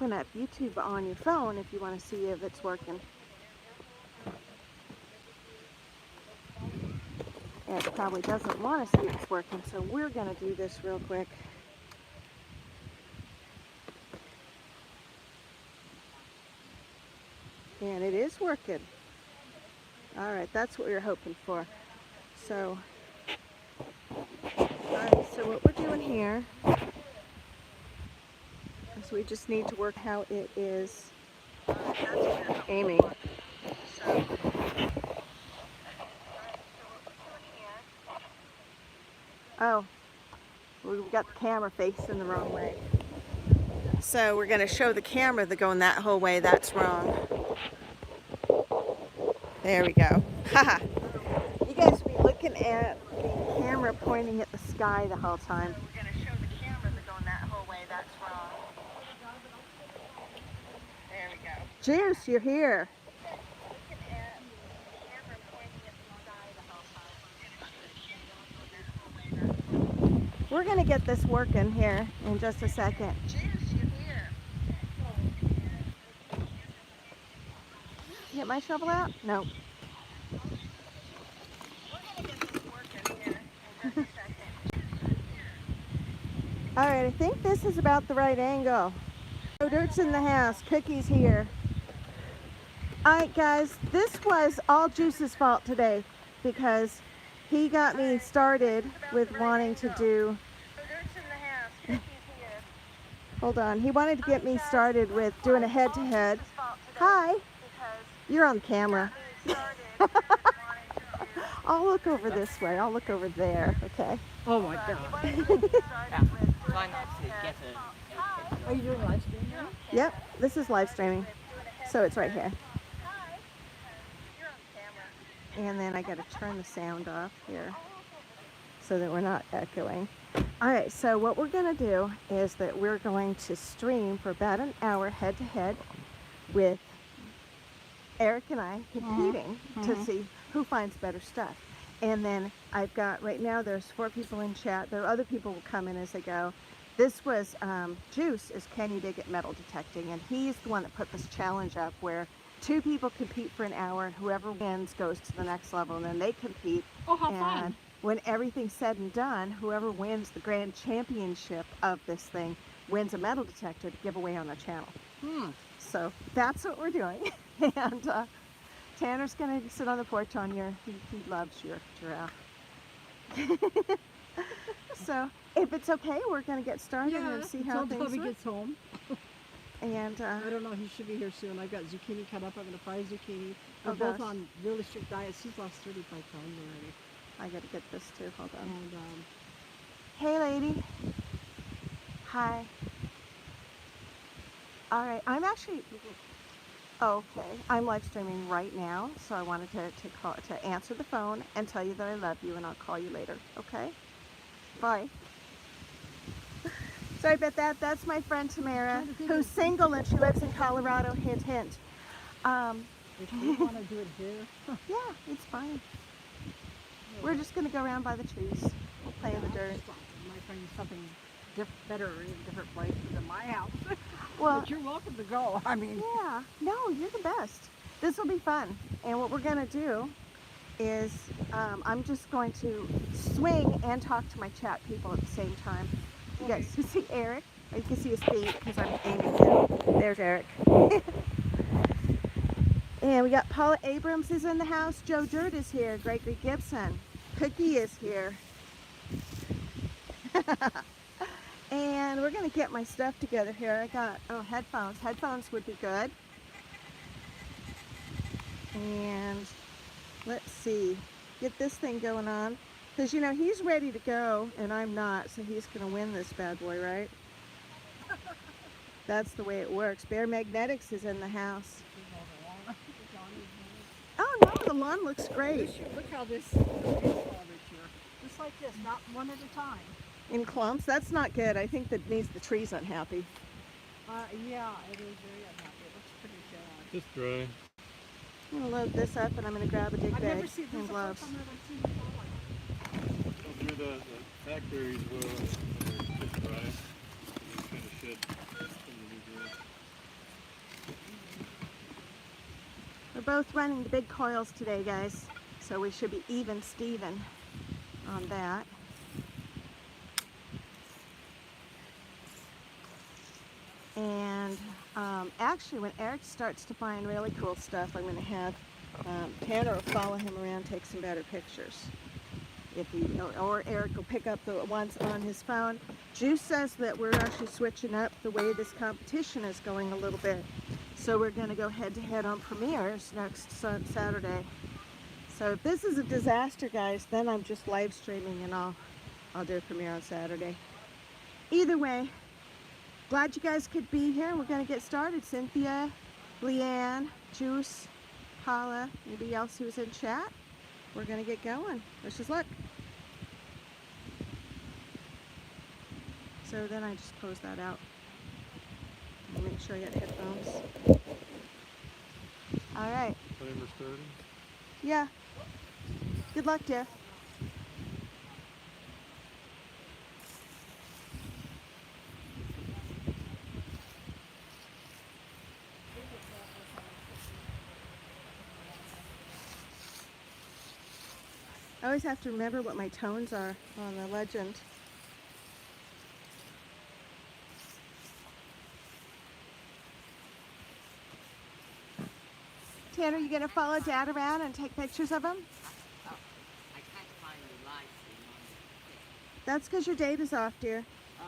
open up YouTube on your phone if you want to see if it's working. It probably doesn't want to see if it's working, so we're going to do this real quick. And it is working. All right, that's what we were hoping for. So, all right, so what we're doing here is we just need to work how it is aiming. So, oh, we've got the camera facing the wrong way. So we're going to show the camera that going that whole way. That's wrong. There we go. Haha. You guys will be looking at the camera pointing at the sky the whole time. So we're going to show the camera that going that whole way. That's wrong. There we go. Juice, you're here. We're going to get this working here in just a second. Juice, you're here. Get my shovel out? No. We're going to get this working here in just a second. All right, I think this is about the right angle. Oh, Dirt's in the house. Cookie's here. All right, guys, this was all Juice's fault today because he got me started with wanting to do... Hold on. He wanted to get me started with doing a head-to-head. Hi. You're on camera. I'll look over this way. I'll look over there. Okay. Oh my God. Are you doing live streaming now? Yep. This is live streaming. So it's right here. And then I got to turn the sound off here so that we're not echoing. All right, so what we're going to do is that we're going to stream for about an hour head-to-head with Eric and I competing to see who finds better stuff. And then I've got, right now there's 4 people in chat. There are other people who will come in as they go. This was, Juice is Can You Dig It Metal Detecting, and he's the one that put this challenge up where 2 people compete for an hour, and whoever wins goes to the next level, and then they compete. Oh, how fun. When everything's said and done, whoever wins the grand championship of this thing wins a metal detector to give away on our channel. So that's what we're doing. And Tanner's going to sit on the porch on your, he loves your giraffe. So if it's okay, we're going to get started and see how things work. Until he gets home. And I don't know, he should be here soon. I've got zucchini cut up. I'm going to fry zucchini. We're Oh, both gosh. on really strict diets. He's lost 35 pounds already. I got to get this too. Hold on. And Hey, lady. Hi. All right. I'm actually... Okay. I'm live streaming right now, so I wanted to answer the phone and tell you that I love you, and I'll call you later. Okay? Bye. Sorry about that. That's my friend Tamara, who's single and she lives in Colorado. Hint, hint. if you want to do it here, Yeah, it's fine. We're just going to go around by the trees. We'll play in the dirt. might find something better in a different place than my house. Well, but you're welcome to go. I mean, yeah, no, you're the best. This will be fun. And what we're going to do is I'm just going to swing and talk to my chat people at the same time. You guys can see Eric. Or you can see his feet because I'm aiming down. There's Eric. And we got Paula Abrams is in the house. Joe Dirt is here. Gregory Gibson. Cookie is here. And we're going to get my stuff together here. I got, headphones. Headphones would be good. And let's see. Get this thing going on. Because, you know, he's ready to go and I'm not. So he's going to win this bad boy, right? That's the way it works. Bear Magnetics is in the house. Oh no, the lawn looks great. Look how this is just like this, not one at a time. In clumps? That's not good. I think that means the tree's unhappy. Yeah, it is very unhappy. It looks pretty sad. Just dry. I'm going to load this up and I'm going to grab a dig I've bag never seen this and gloves. Through the factories were just dry. You kind of shed some of the new grass. We're both running the big coils today, guys, so we should be even Steven on that. And actually, when Eric starts to find really cool stuff, I'm going to have Tanner will follow him around, take some better pictures. If he, or Eric will pick up the ones on his phone. Juice says that we're actually switching up the way this competition is going a little bit. So we're going to go head-to-head on premieres next Saturday. So if this is a disaster, guys, then I'm just live streaming and I'll do a premiere on Saturday. Either way, glad you guys could be here. We're going to get started. Cynthia, Leanne, Juice, Paula, anybody else who's in chat? We're going to get going. Wish us luck. So then I just close that out. Make sure I got headphones. All right. Timer starting? Yeah. Good luck, dear. I always have to remember what my tones are on the legend. Tanner, you gonna follow Dad around and take pictures of him? Oh, I can't find the live stream on the. That's because your data's off, dear. Oh.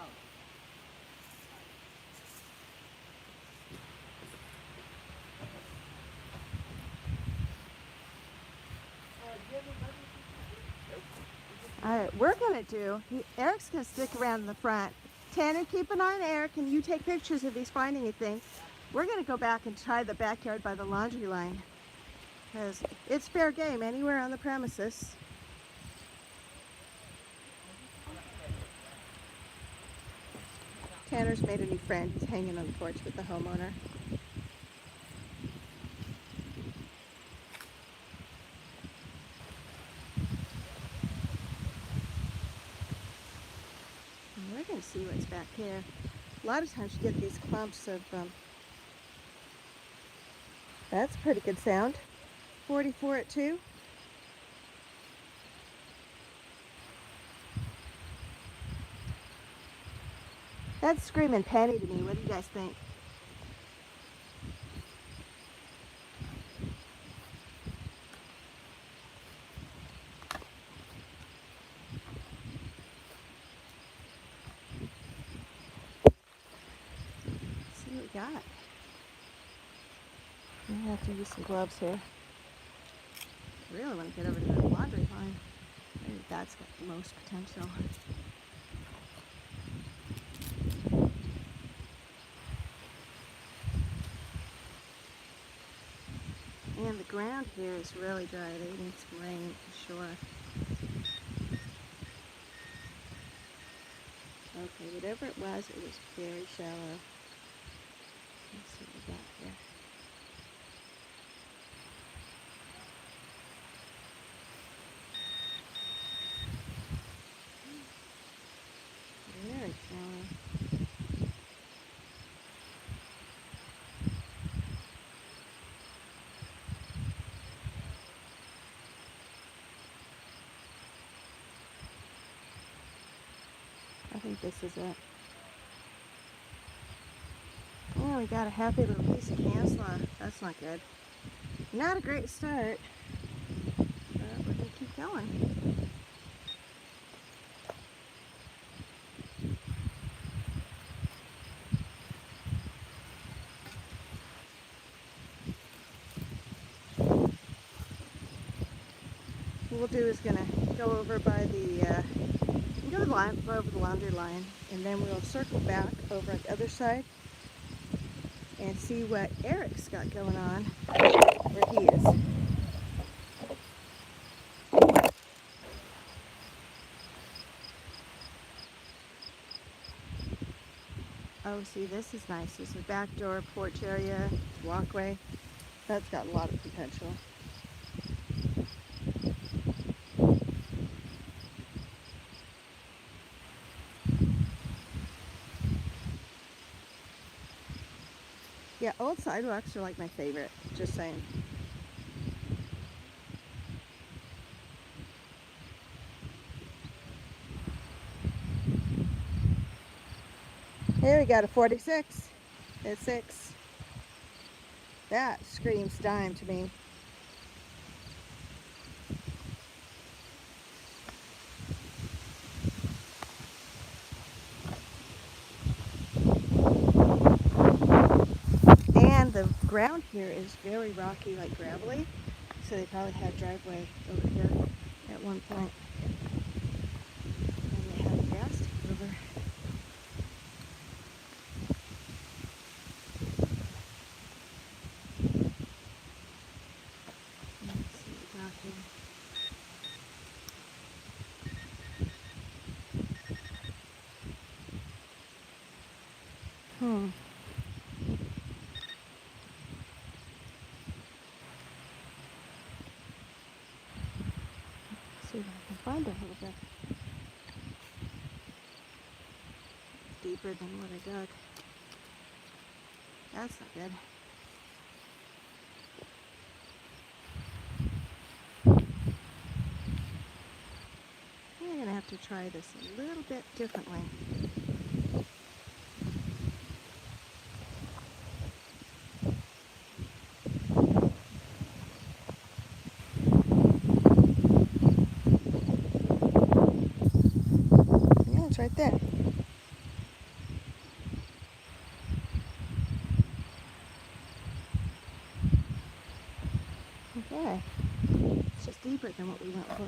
All right, we're gonna do, Eric's gonna stick around in the front. Tanner, keep an eye on Eric and you take pictures if he's finding anything. We're gonna go back and try the backyard by the laundry line because it's fair game anywhere on the premises. Tanner's made a new friend. He's hanging on the porch with the homeowner. And we're gonna see what's back here. A lot of times you get these clumps of, that's a pretty good sound. 44 at 2. That's screaming Penny to me. What do you guys think? Let's see what we got. I have to use some gloves here. Really want to get over to that laundry line. Maybe that's got the most potential. And the ground here is really dry. They need some rain for sure. Okay, whatever it was very shallow. Let's see what we got here. Very shallow. I think this is it. Oh, we got a happy little piece of cancel. That's not good. Not a great start, but we're gonna keep going. What we'll do is gonna go over by the go to the line, go over the laundry line, and then we'll circle back over on the other side and see what Eric's got going on where he is. Oh, see, this is nice. There's a back door, porch area, walkway. That's got a lot of potential. Yeah, old sidewalks are like my favorite, just saying. Here we got a 46 at 6. That screams dime to me. And the ground here is very rocky, like gravelly. So they probably had driveway over here at one point. And they had grass to go over. Let's see what we got here. See if I can find a little bit deeper than what I dug. That's not good. We're gonna have to try this a little bit differently. Yeah, it's right there. Okay. It's just deeper than what we went for.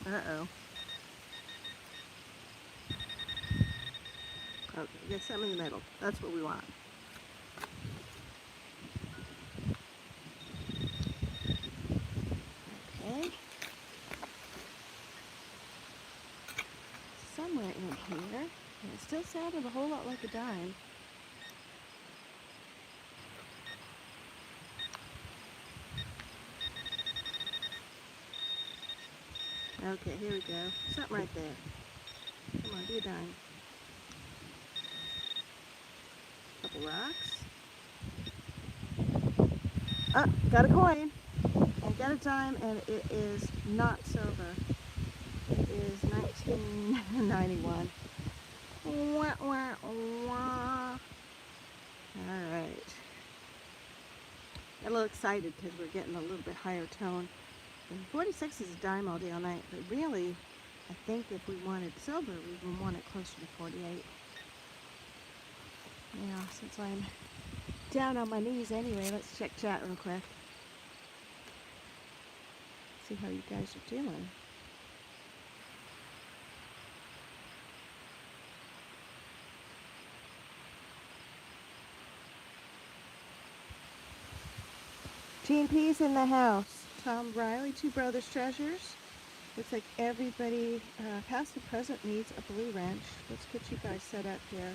Uh-oh. Okay, get some in the middle. That's what we want. Okay. Somewhere in here. And it still sounded a whole lot like a dime. Okay, here we go. Something right there. Come on, be a dime. Couple rocks. Ah, got a coin. And got a dime, and it is not silver. It is 1991. Wah, wah, wah. All right. Got a little excited because we're getting a little bit higher tone. And 46 is a dime all day, all night, but really, I think if we wanted silver, we would want it closer to 48. Yeah, since I'm down on my knees anyway, let's check chat real quick. See how you guys are doing. Team P's in the house. Tom Riley, Two Brothers Treasures. Looks like everybody, past and present, needs a blue wrench. Let's get you guys set up here.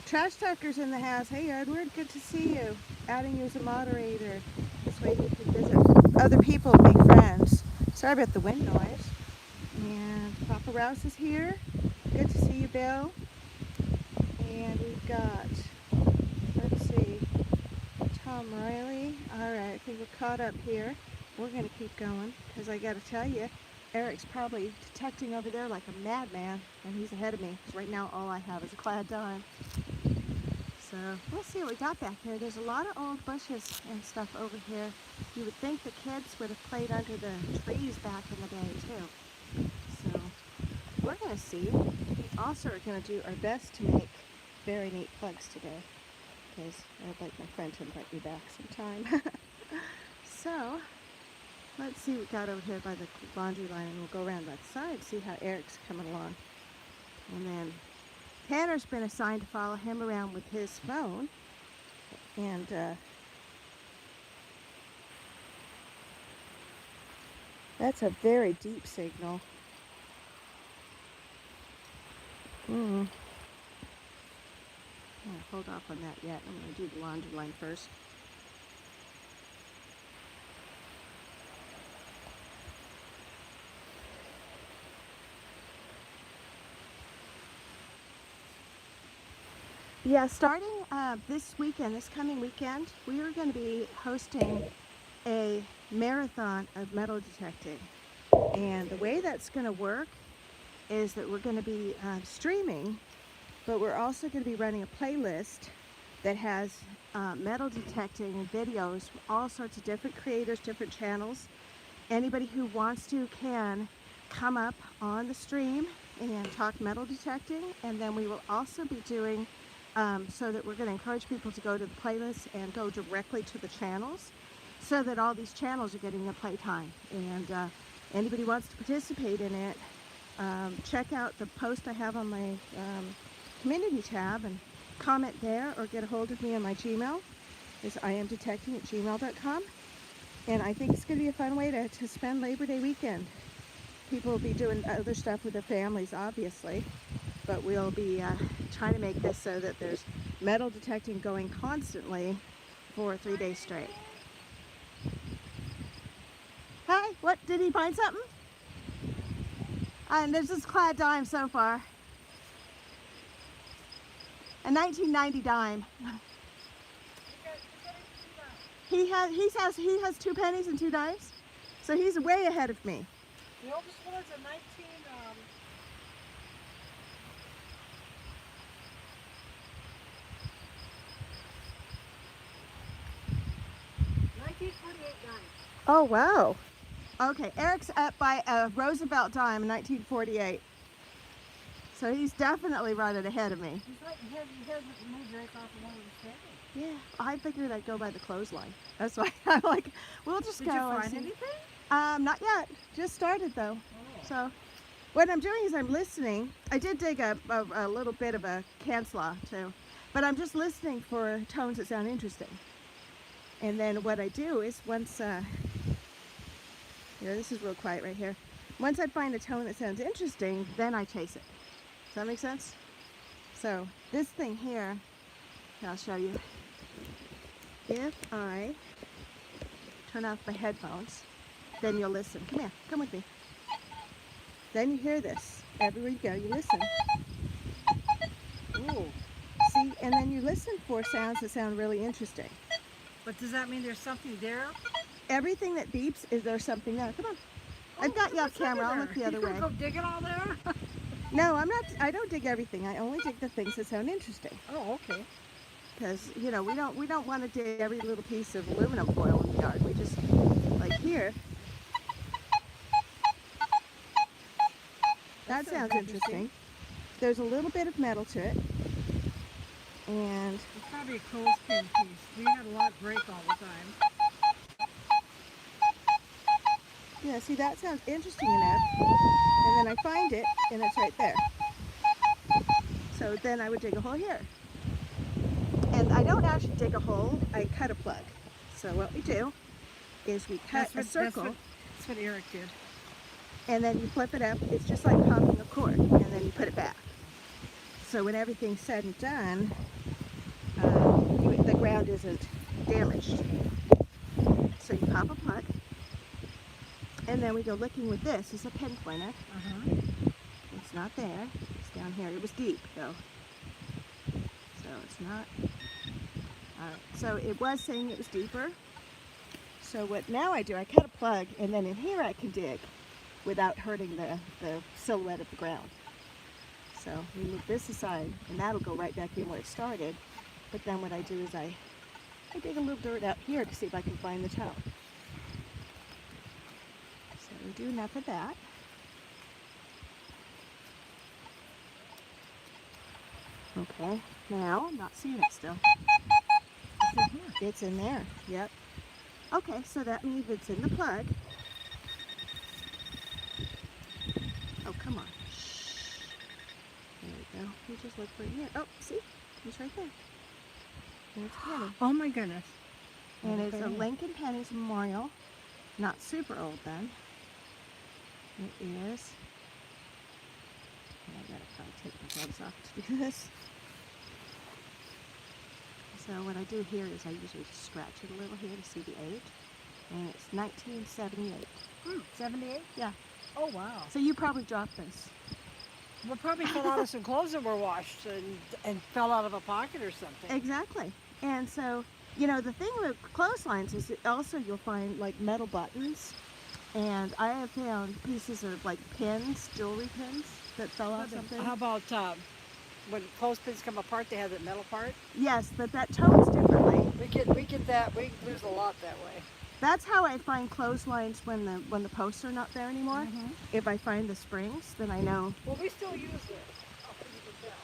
Trash Tucker's in the house. Hey Edward, good to see you. Adding you as a moderator. This way you can visit other people and make friends. Sorry about the wind noise. And Papa Rouse is here. Good to see you, Bill. And we've got, let's see, Tom Riley. All right, I think we're caught up here. We're going to keep going because I got to tell you, Eric's probably detecting over there like a madman, and he's ahead of me. So right now, all I have is a clad dime. So we'll see what we got back here. There's a lot of old bushes and stuff over here. You would think the kids would have played under the trees back in the day too. So we're going to see. We also are going to do our best to make very neat plugs today, because I'd like my friend to invite me back sometime. So let's see what we got over here by the laundry line, and we'll go around that side, see how Eric's coming along. And then Tanner's been assigned to follow him around with his phone. And that's a very deep signal. I'll hold off on that yet. I'm going to do the laundry line first. Yeah, starting this weekend, this coming weekend, we are going to be hosting a marathon of metal detecting. And the way that's going to work is that we're going to be streaming, but we're also going to be running a playlist that has metal detecting videos, all sorts of different creators, different channels. Anybody who wants to can come up on the stream and talk metal detecting, and then we will also be doing so that we're going to encourage people to go to the playlist and go directly to the channels, so that all these channels are getting the playtime. And anybody wants to participate in it, check out the post I have on my community tab and comment there, or get a hold of me on my Gmail. It's iamdetecting@gmail.com. And I think it's going to be a fun way to spend Labor Day weekend. People will be doing other stuff with their families, obviously, but we'll be trying to make this so that there's metal detecting going constantly for 3 days straight. Hi, what, did he find something? And there's this clad dime so far. A 1990 dime. He has 2 pennies and 2 dimes, so he's way ahead of me. The oldest one is a 1948 dime. Oh wow. Okay, Eric's up by a Roosevelt dime in 1948. So he's definitely running ahead of me. He's like, he hasn't moved right off of one of the tables. Yeah, I figured I'd go by the clothesline. That's why I'm like, we'll just Did go. you and find see. anything? Not yet. Just started though. Oh. So what I'm doing is I'm listening. I did dig a little bit of a cancela too, but I'm just listening for tones that sound interesting. And then what I do is once, here, this is real quiet right here. Once I find a tone that sounds interesting, then I chase it. Does that make sense? So this thing here, I'll show you. If I turn off my headphones, then you'll listen. Come here, come with me. Then you hear this. Everywhere you go, you listen. Ooh. See, and then you listen for sounds that sound really interesting. But does that mean there's something there? Everything that beeps is there's something there. Come on. I've got you off camera. I'll look the other way. You go digging all there? No, I'm not. I don't dig everything. I only dig the things that sound interesting. Oh, okay. Because we don't want to dig every little piece of aluminum foil in the yard. We just, like here. That sounds interesting. There's a little bit of metal to it. And It's probably a clothespin piece. We had a lot break all the time. yeah, see, that sounds interesting enough. And then I find it, and it's right there. So then I would dig a hole here. And I don't actually dig a hole, I cut a plug. So what we do is we cut a circle. That's what Eric did. And then you flip it up. It's just like popping a cork, and then you put it back. So when everything's said and done, the ground isn't damaged. So you pop a plug, and then we go looking with this. It's a pinpointer. Uh-huh. It's not there. It's down here. It was deep, though. So it's not. All right. So it was saying it was deeper. So what now I do, I cut a plug, and then in here I can dig without hurting the silhouette of the ground. So we move this aside, and that'll go right back in where it started. But then what I do is I dig a little dirt out here to see if I can find the toe. So we do enough of that. Okay, now I'm not seeing it still. It's in here. It's in there, yep. Okay, so that means it's in the plug. Oh, come on. Shh. There we go. You just look for it here. Oh, see? It's right there. And it's Penny. Oh my goodness. And it's a Lincoln Penny's Memorial. Not super old then. It is. I gotta probably take my gloves off to do this. So what I do here is I usually just scratch it a little here to see the age. And it's 1978. 78? Yeah. Oh wow. So you probably dropped this. Well, probably fell out of some clothes that were washed and fell out of a pocket or something. Exactly. And so, you know, the thing with clotheslines is that also you'll find like metal buttons. And I have found pieces of like pins, jewelry pins that fell out something. How about when clothespins come apart, they have that metal part? Yes, but that tones differently. We get that. We lose a lot that way. That's how I find clotheslines when the posts are not there anymore. Mhm. If I find the springs, then I know. Well, we still use it. Oh, you can tell.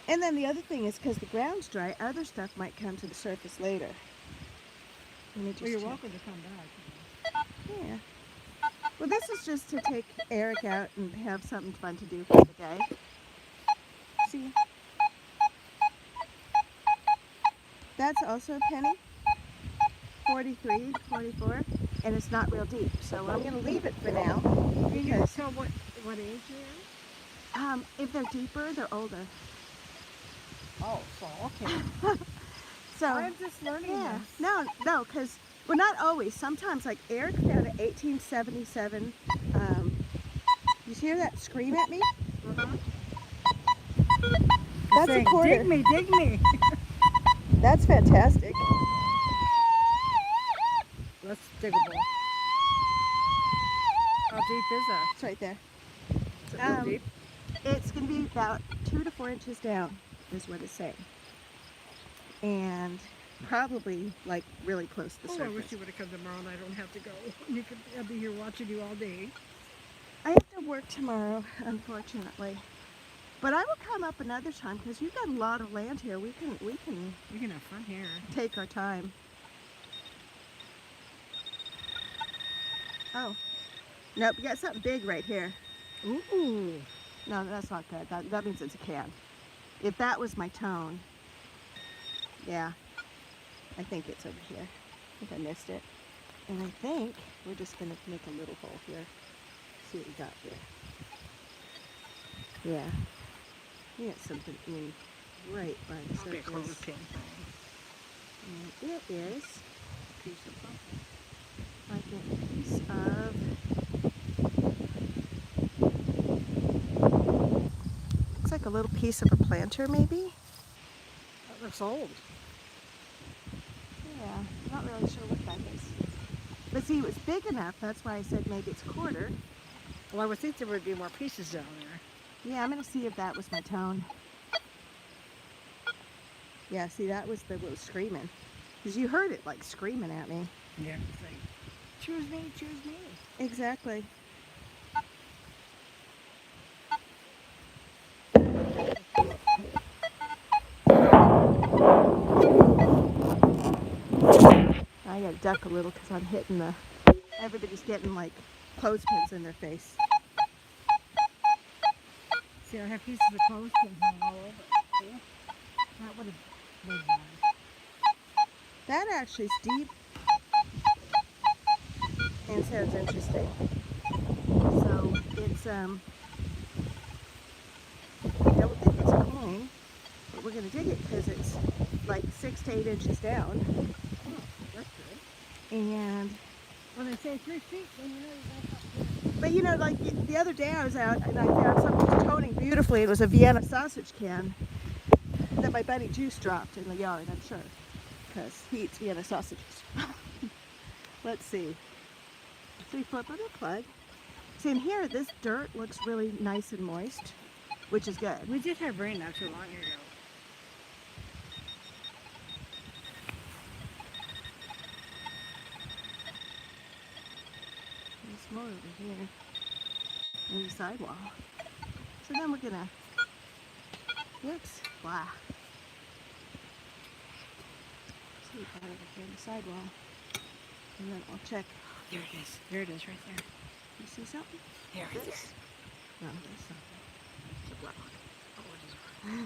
And then the other thing is because the ground's dry, other stuff might come to the surface later. Let me just Well, you're check. welcome to come back. Yeah. Well, this is just to take Eric out and have something fun to do for the day. See? That's also a penny. 43, 44, and it's not real deep. So I'm going to leave it for now. Can you Because tell what age they are? if they're deeper, they're older. Oh, so okay. So I'm just learning yeah, this. no, because well, not always. Sometimes, like Eric found an 1877. You hear that scream at me? That's Saying, a quarter. dig me, dig me. That's fantastic. That's diggable. How deep is that? It's right there. Is it real deep? It's going to be about 2 to 4 inches down, is what it's saying, and probably like really close to the Oh, I surface. wish you would have come tomorrow and I don't have to go. I'll be here watching you all day. I have to work tomorrow, unfortunately. But I will come up another time because you've got a lot of land here. We can We can have fun here. take our time. Oh, nope, we got something big right here. Ooh. No, that's not good. That means it's a can. If that was my tone, yeah, I think it's over here. I think I missed it. And I think we're just gonna make a little hole here. See what we got here. Yeah. We got something in right by the I'll be a surface. clothespin. And it is a piece of like a piece of it's like a little piece of a planter maybe. That looks old. Yeah, not really sure what that is. But see, it was big enough, that's why I said maybe it's a quarter. Well, I would think there would be more pieces down there. Yeah, I'm gonna see if that was my tone. Yeah, see, that was the little screaming. Because you heard it like screaming at me. Yeah. It's like, choose me, choose me. Exactly. I gotta duck a little because I'm hitting the. Everybody's getting like clothespins in their face. See, I have pieces of clothespins all over. See? That would have been nice. That actually is deep and sounds interesting. So it's I don't think it's a coin, but we're gonna dig it because it's like 6 to 8 inches down. Oh, that's good. And When they say 3 feet, then you know you got but you know, like the other day I was out and I found something toning beautifully. It was a Vienna sausage can that my buddy Juice dropped in the yard, I'm sure, because he eats Vienna sausages. Let's see. So we flip on the plug. See, in here, this dirt looks really nice and moist, which is good. We did have rain not too long ago. There's more over here in the sidewall. So then we're gonna, whoops, wow. See what got over here in the sidewall. And then I'll check. There it is. There it is right there. You see something? There it is. This? No, there's something. It's a black one. Oh,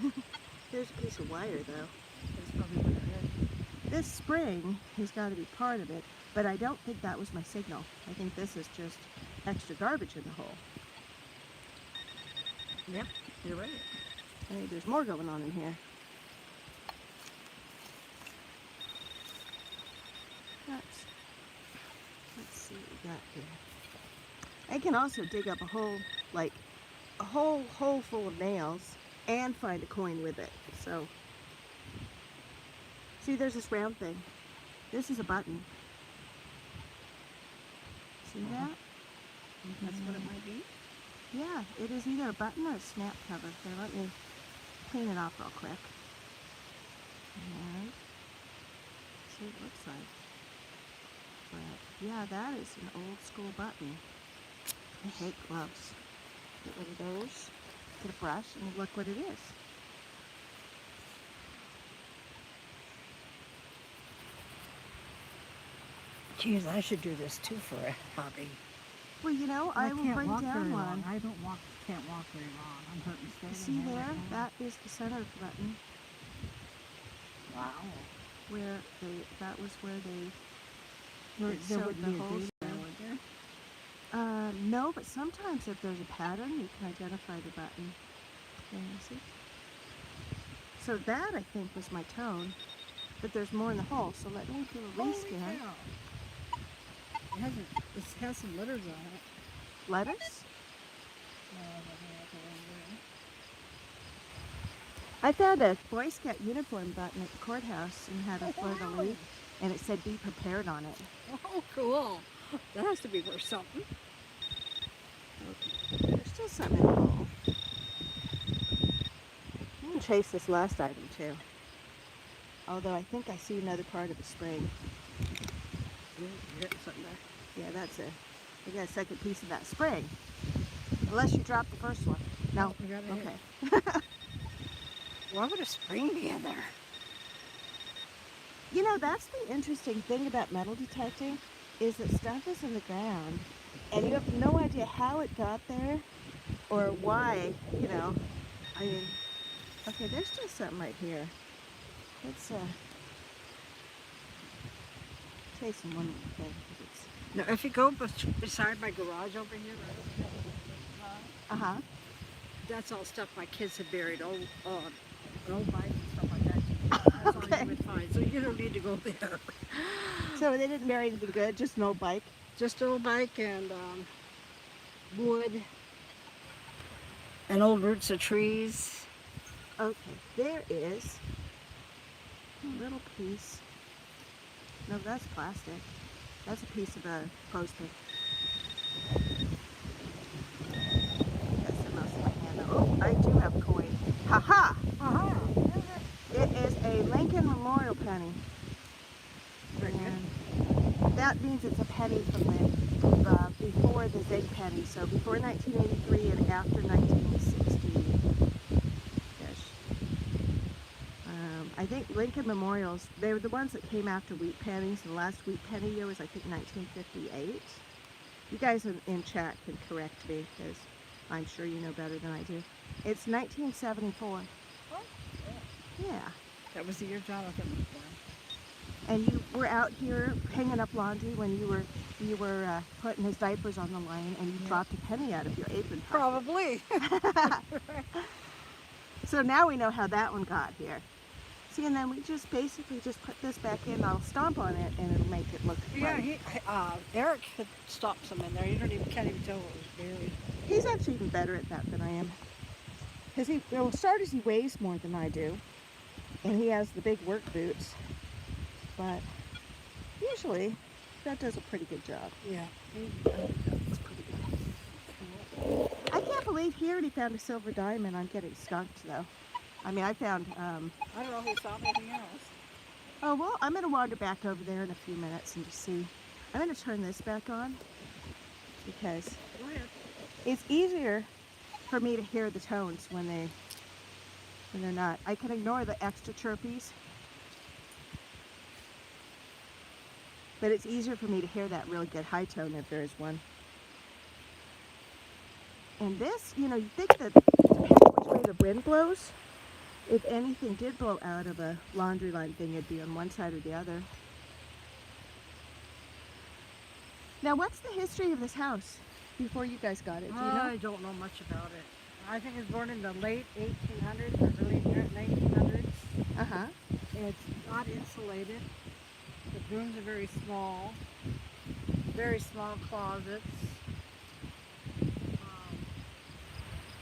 it is. There's a piece of wire though. That's probably what it is. This spring has got to be part of it, but I don't think that was my signal. I think this is just extra garbage in the hole. Yep, you're right. I think there's more going on in here. Let's see what we got here. I can also dig up a hole like a whole hole full of nails and find a coin with it. So, see, there's this round thing. This is a button. See that? That's what it might be. Yeah, it is either a button or a snap cover. Here, let me clean it off real quick. And see what it looks like. But yeah, that is an old school button. I hate gloves. Get rid of those. Get a brush and look what it is. Geez, I should do this too for a hobby. Well, you know, I will can't bring walk very down long. one. I can't walk very long. I'm hurting standing See here there? right now. That is the center button. Wow. Where that was where they There sewed wouldn't the be a holes date there, in. would there? No, but sometimes if there's a pattern, you can identify the button. There, you see? So that, I think, was my tone. But there's more in the hole, so let me do a Holy rescan. cow. It has some letters on it. Letters? No, I don't think that's the wrong way. I found a Boy Scout uniform button at the courthouse and had a Oh, fleur-de-lis, wow. and it said, "Be prepared" on it. Oh, cool. That has to be worth something. There's still something in the hole. I'm going to chase this last item, too. Although I think I see another part of the spring. You're getting something there. Yeah, that's it. I got a second piece of that spring. Unless you dropped the first one. No? We got a hit. Okay. Why would a spring be in there? You know, that's the interesting thing about metal detecting, is that stuff is in the ground, and you have no idea how it got there, or why, you know. I mean, okay, there's still something right here. Let's, chasing one more thing. 'Cause it's, Now, if you go beside my garage over here, uh-huh. that's all stuff my kids had buried, old bikes and stuff like that. That's all Okay. you would find. So you don't need to go there. So they didn't bury anything good, just an old bike. Just old bike and wood and old roots of trees. Okay, there is a little piece. No, that's plastic. That's a piece of a poster. That's the most of my hand. Oh, I do have a coin. Ha-ha! Uh-huh. It is a Lincoln Memorial penny. Very good. And that means it's a penny from the before the Zig penny, so before 1983 and after 1960-ish. I think Lincoln Memorials, they were the ones that came after wheat pennies. The last wheat penny year was, I think, 1958. You guys in chat can correct me, because I'm sure you know better than I do. It's 1974. Oh, Yeah. that was the year Jonathan was born. And you were out here hanging up laundry when you were putting his diapers on the line, and you dropped a penny out of your apron pocket. Probably. So now we know how that one got here. See, and then we just basically just put this back in. I'll stomp on it, and it'll make it look Yeah, right. Eric had stopped some in there. You can't even tell what was buried. He's actually even better at that than I am. Because well, starters, he weighs more than I do, and he has the big work boots. But usually, that does a pretty good job. Yeah. It's pretty good. I can't believe he already found a silver diamond. I'm getting skunked, though. I mean, I found, I don't know if he found anything else. oh, well, I'm going to wander back over there in a few minutes and just see. I'm going to turn this back on because Go ahead. it's easier for me to hear the tones when they're not. I can ignore the extra chirpies, but it's easier for me to hear that really good high tone if there is one. And this, you know, you think that depending which way the wind blows, if anything did blow out of a laundry line thing, it'd be on one side or the other. Now, what's the history of this house before you guys got it? Do you know? I don't know much about it. I think it was born in the late 1800s or early 1900s. Uh-huh. It's not insulated. The rooms are very small closets.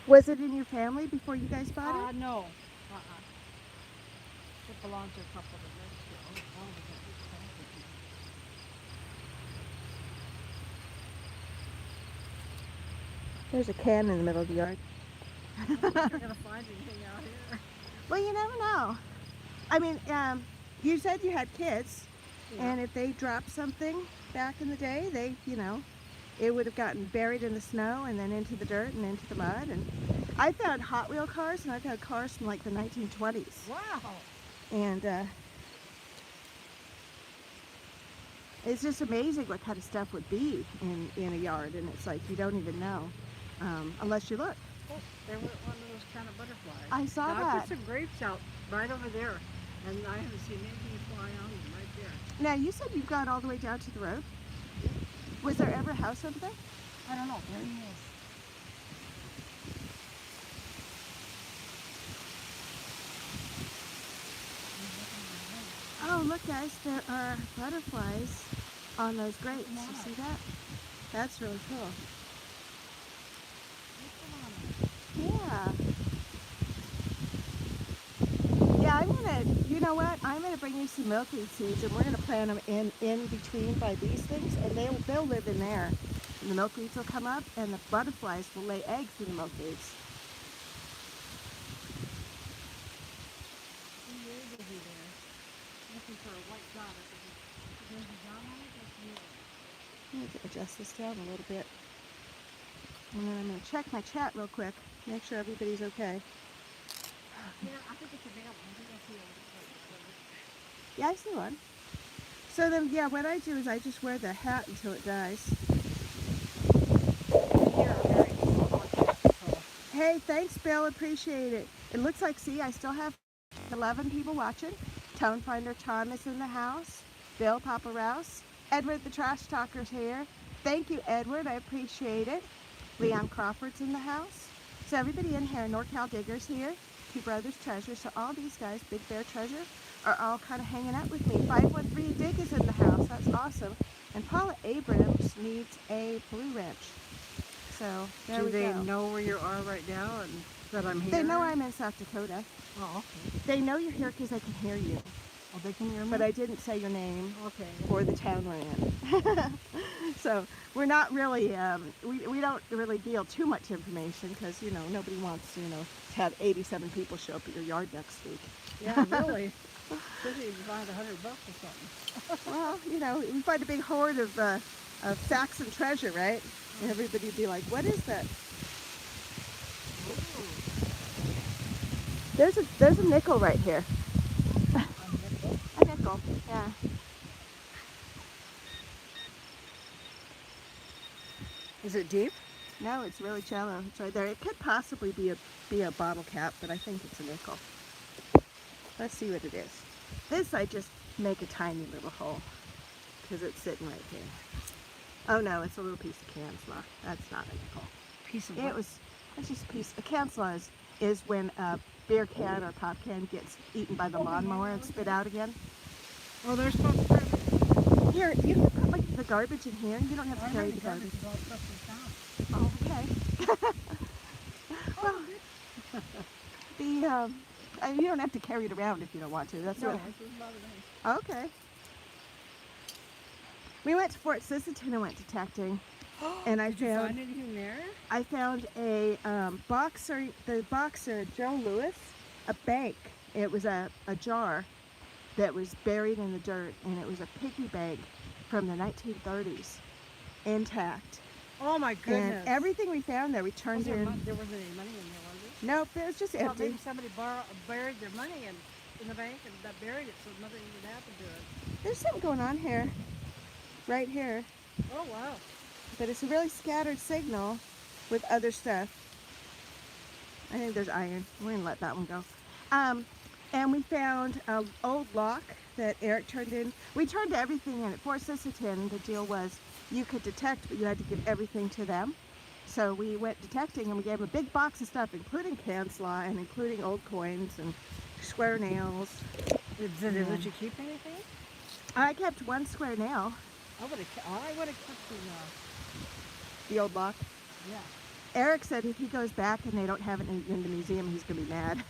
Was it in your family before you guys bought it? No. It belonged to a couple that lives here. Oh, we got big property. There's a can in the middle of the yard. I don't think you're gonna find anything out here. Well, you never know. I mean, you said you had kids, and if they dropped something back in the day, they, you know, it would have gotten buried in the snow and then into the dirt and into the mud. And I found Hot Wheel cars, and I've had cars from like the 1920s. Wow. And it's just amazing what kind of stuff would be in a yard, and it's like you don't even know unless you look. Oh, there went one of those kind of butterflies. I saw now, I that. put some grapes out right over there, and I haven't seen anything fly on them right there. Now, you said you've gone all the way down to the road. Was there ever a house over there? I don't know. There he is. Oh, look, guys, there are butterflies on those grapes. You see that? That's really cool. Yeah. Yeah, I'm gonna, you know what? I'm gonna bring you some milkweed seeds, and we're gonna plant them in between by these things, and they'll live in there. And the milkweeds will come up, and the butterflies will lay eggs in the milkweeds. Looking for a white dot. There's a dot on it. That's new. I need to adjust this down a little bit. And then I'm gonna check my chat real quick, make sure everybody's okay. Yeah, I think it's available. I think I see it. Yeah, I see one. So then, yeah, what I do is I just wear the hat until it dies. Hey, thanks, Bill. Appreciate it. It looks like, see, I still have 11 people watching. Tone Finder Tom is in the house. Bill, Papa Rouse. Edward the Trash Talker's here. Thank you, Edward. I appreciate it. Leon Crawford's in the house. So everybody in here, NorCal Diggers here. Two Brothers Treasure. So all these guys, Big Bear Treasure, are all kind of hanging out with me. 513 Dig is in the house. That's awesome. And Paula Abrams needs a blue wrench. So there we go. Do they know where you are right now and that I'm here? They know I'm in South Dakota. Oh, okay. They know you're here because they can hear you. Oh, they can hear me? But I didn't say your name Okay. or the town we're in. So we're not really, we don't really deal too much information because, you know, nobody wants, you know, to have 87 people show up at your yard next week. Yeah, really. Especially if you find $100 or something. Well, you know, we find a big hoard of facts and treasure, right? And everybody would be like, what is that? There's a nickel right here. A nickel, yeah. Is it deep? No, it's really shallow. It's right there. It could possibly be a bottle cap, but I think it's a nickel. Let's see what it is. This I just make a tiny little hole because it's sitting right here. Oh no, it's a little piece of cancel. That's not a nickel. Piece of It's just a piece. A cancel is when a beer can or pop can gets eaten by the lawnmower and spit out again. Oh, they're supposed to put it. Here, you can put like the garbage in here. You don't have to carry the garbage. Is all stuff down. Oh, okay. Well, you don't have to carry it around if you don't want to. That's No, what. it's just about it. Okay. We went to Fort Sisseton and went detecting, and Did you find anything there? I found a boxer, the boxer Joe Louis, a bank. It was a jar that was buried in the dirt, and it was a piggy bank from the 1930s, intact. Oh my goodness. And everything we found there, we turned There in. wasn't any money in there, was there? Nope, it was just Well, empty. maybe somebody buried their money in the bank and buried it so nothing would happen to it. There's something going on here, right here. Oh wow. But it's a really scattered signal with other stuff. I think there's iron. We're gonna let that one go. And we found an old lock that Eric turned in. We turned everything in at Fort Sisseton. The deal was you could detect, but you had to give everything to them. So we went detecting and we gave them a big box of stuff, including can slaw and including old coins and square nails. Did they let you keep anything? I kept one square nail, I would have kept the the old lock. yeah. Eric said if he goes back and they don't have it in the museum, he's going to be mad.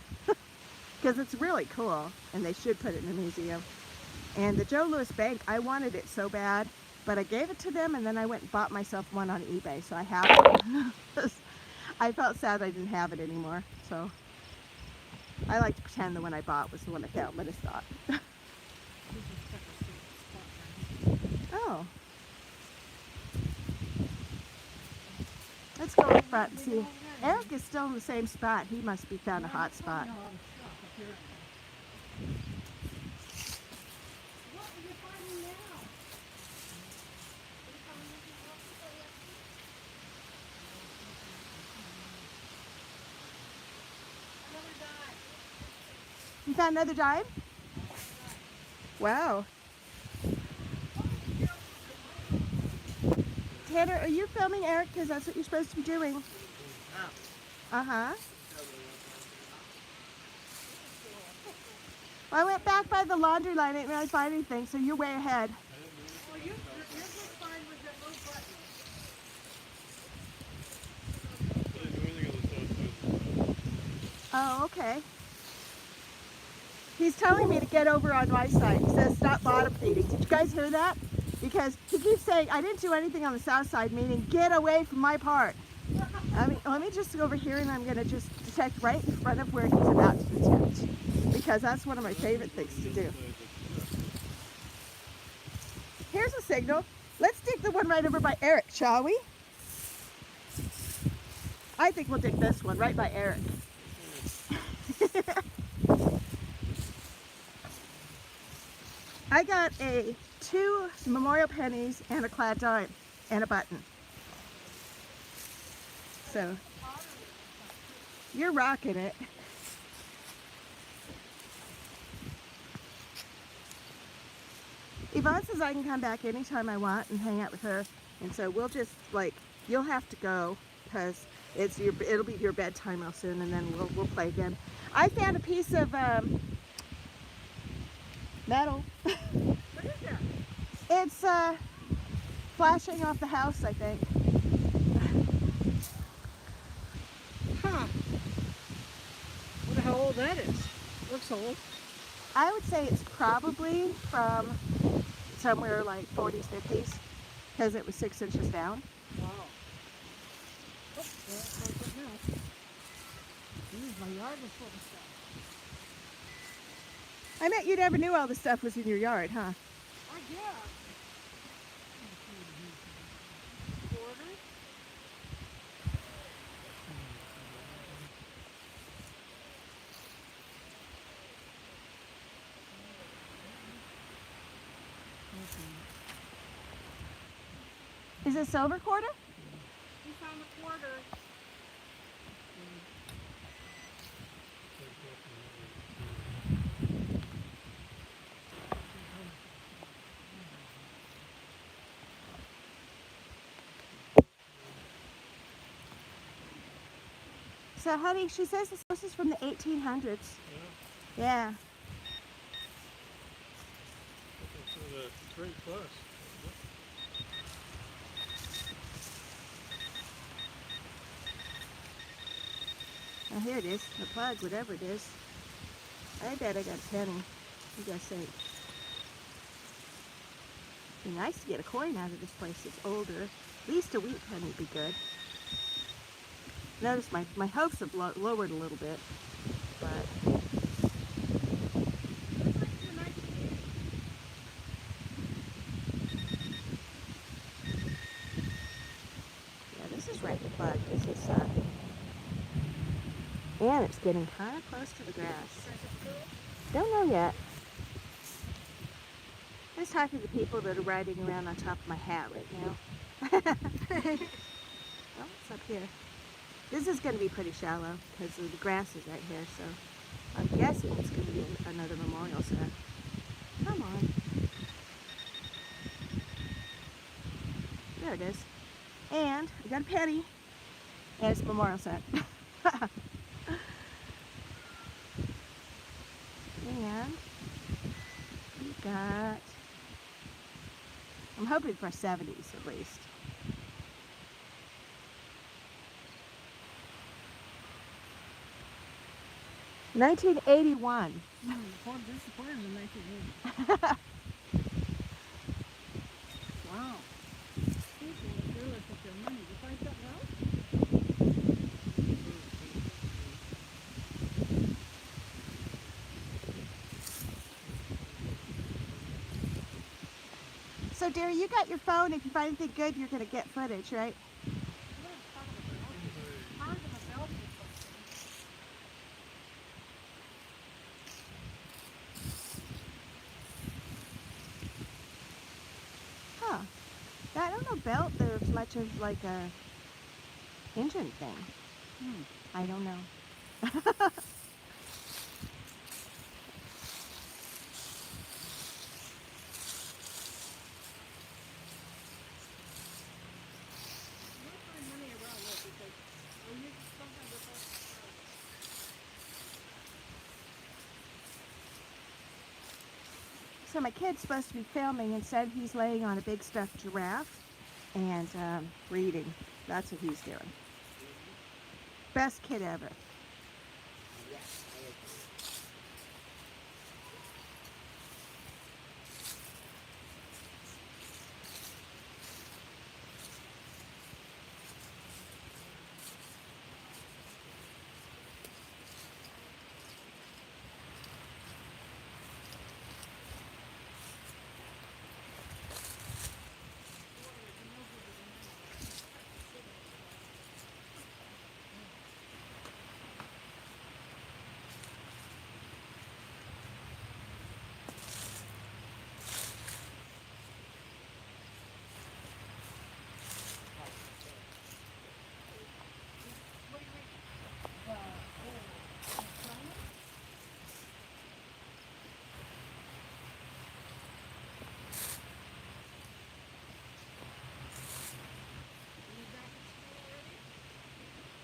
Because it's really cool, and they should put it in the museum. And the Joe Louis Bank, I wanted it so bad, but I gave it to them, and then I went and bought myself one on eBay, so I have it. I felt sad I didn't have it anymore, so I like to pretend the one I bought was the one I found, but it's not. Oh. Let's go up front and see. Eric is still in the same spot. He must be found a hot spot. You found another dime? Wow. Tanner, are you filming Eric? Because that's what you're supposed to be doing. Uh-huh. Well, I went back by the laundry line. I didn't really find anything, so you're way ahead. Well, you're just fine with that little button. Oh, okay. He's telling me to get over on my side. He says stop bottom feeding. Did you guys hear that? Because he keeps saying, I didn't do anything on the south side, meaning get away from my part. I mean, let me just go over here and I'm going to just detect right in front of where he's about to detect. Because that's one of my favorite things to do. Here's a signal. Let's dig the one right over by Eric, shall we? I think we'll dig this one right by Eric. I got 2 memorial pennies and a clad dime and a button. So you're rocking it. Yvonne says I can come back anytime I want and hang out with her, and so we'll just you'll have to go because it'll be your bedtime real soon, and then we'll play again. I found a piece of metal. What is that? It's flashing off the house, I think. Huh. Wonder how old that is. Looks old. I would say it's probably from somewhere like 40s, 50s, because it was 6 inches down. Wow. Oh, that's not good now. Jeez, my yard is full of stuff. I bet you never knew all the stuff was in your yard, huh? I guess. Quarter? Is it silver quarter? We found a quarter. So, honey, she says this house is from the 1800s. Yeah. Great plus. Oh, here it is. The plug, whatever it is. I bet I got a penny. You guys think? It'd be nice to get a coin out of this place that's older. At least a wheat penny would be good. Notice my hopes have lowered a little bit, but yeah, this is right in the plug. This is and it's getting kind of close to the grass. Don't know yet. I was talking to people that are riding around on top of my hat right now. Well, it's up here. This is going to be pretty shallow because the grass is right here, so I'm guessing it's going to be another memorial set. Come on. There it is. And I got a penny, and it's a memorial set. And we got, I'm hoping for 70s at least. 1981. Ford disappointed in 1980. Wow. People are fearless with their money. You find something else? So, dear, you got your phone. If you find anything good, you're going to get footage, right? Huh. I don't know belt there's much of like a engine thing. I don't know. So my kid's supposed to be filming. Instead, he's laying on a big stuffed giraffe and reading. That's what he's doing. Best kid ever.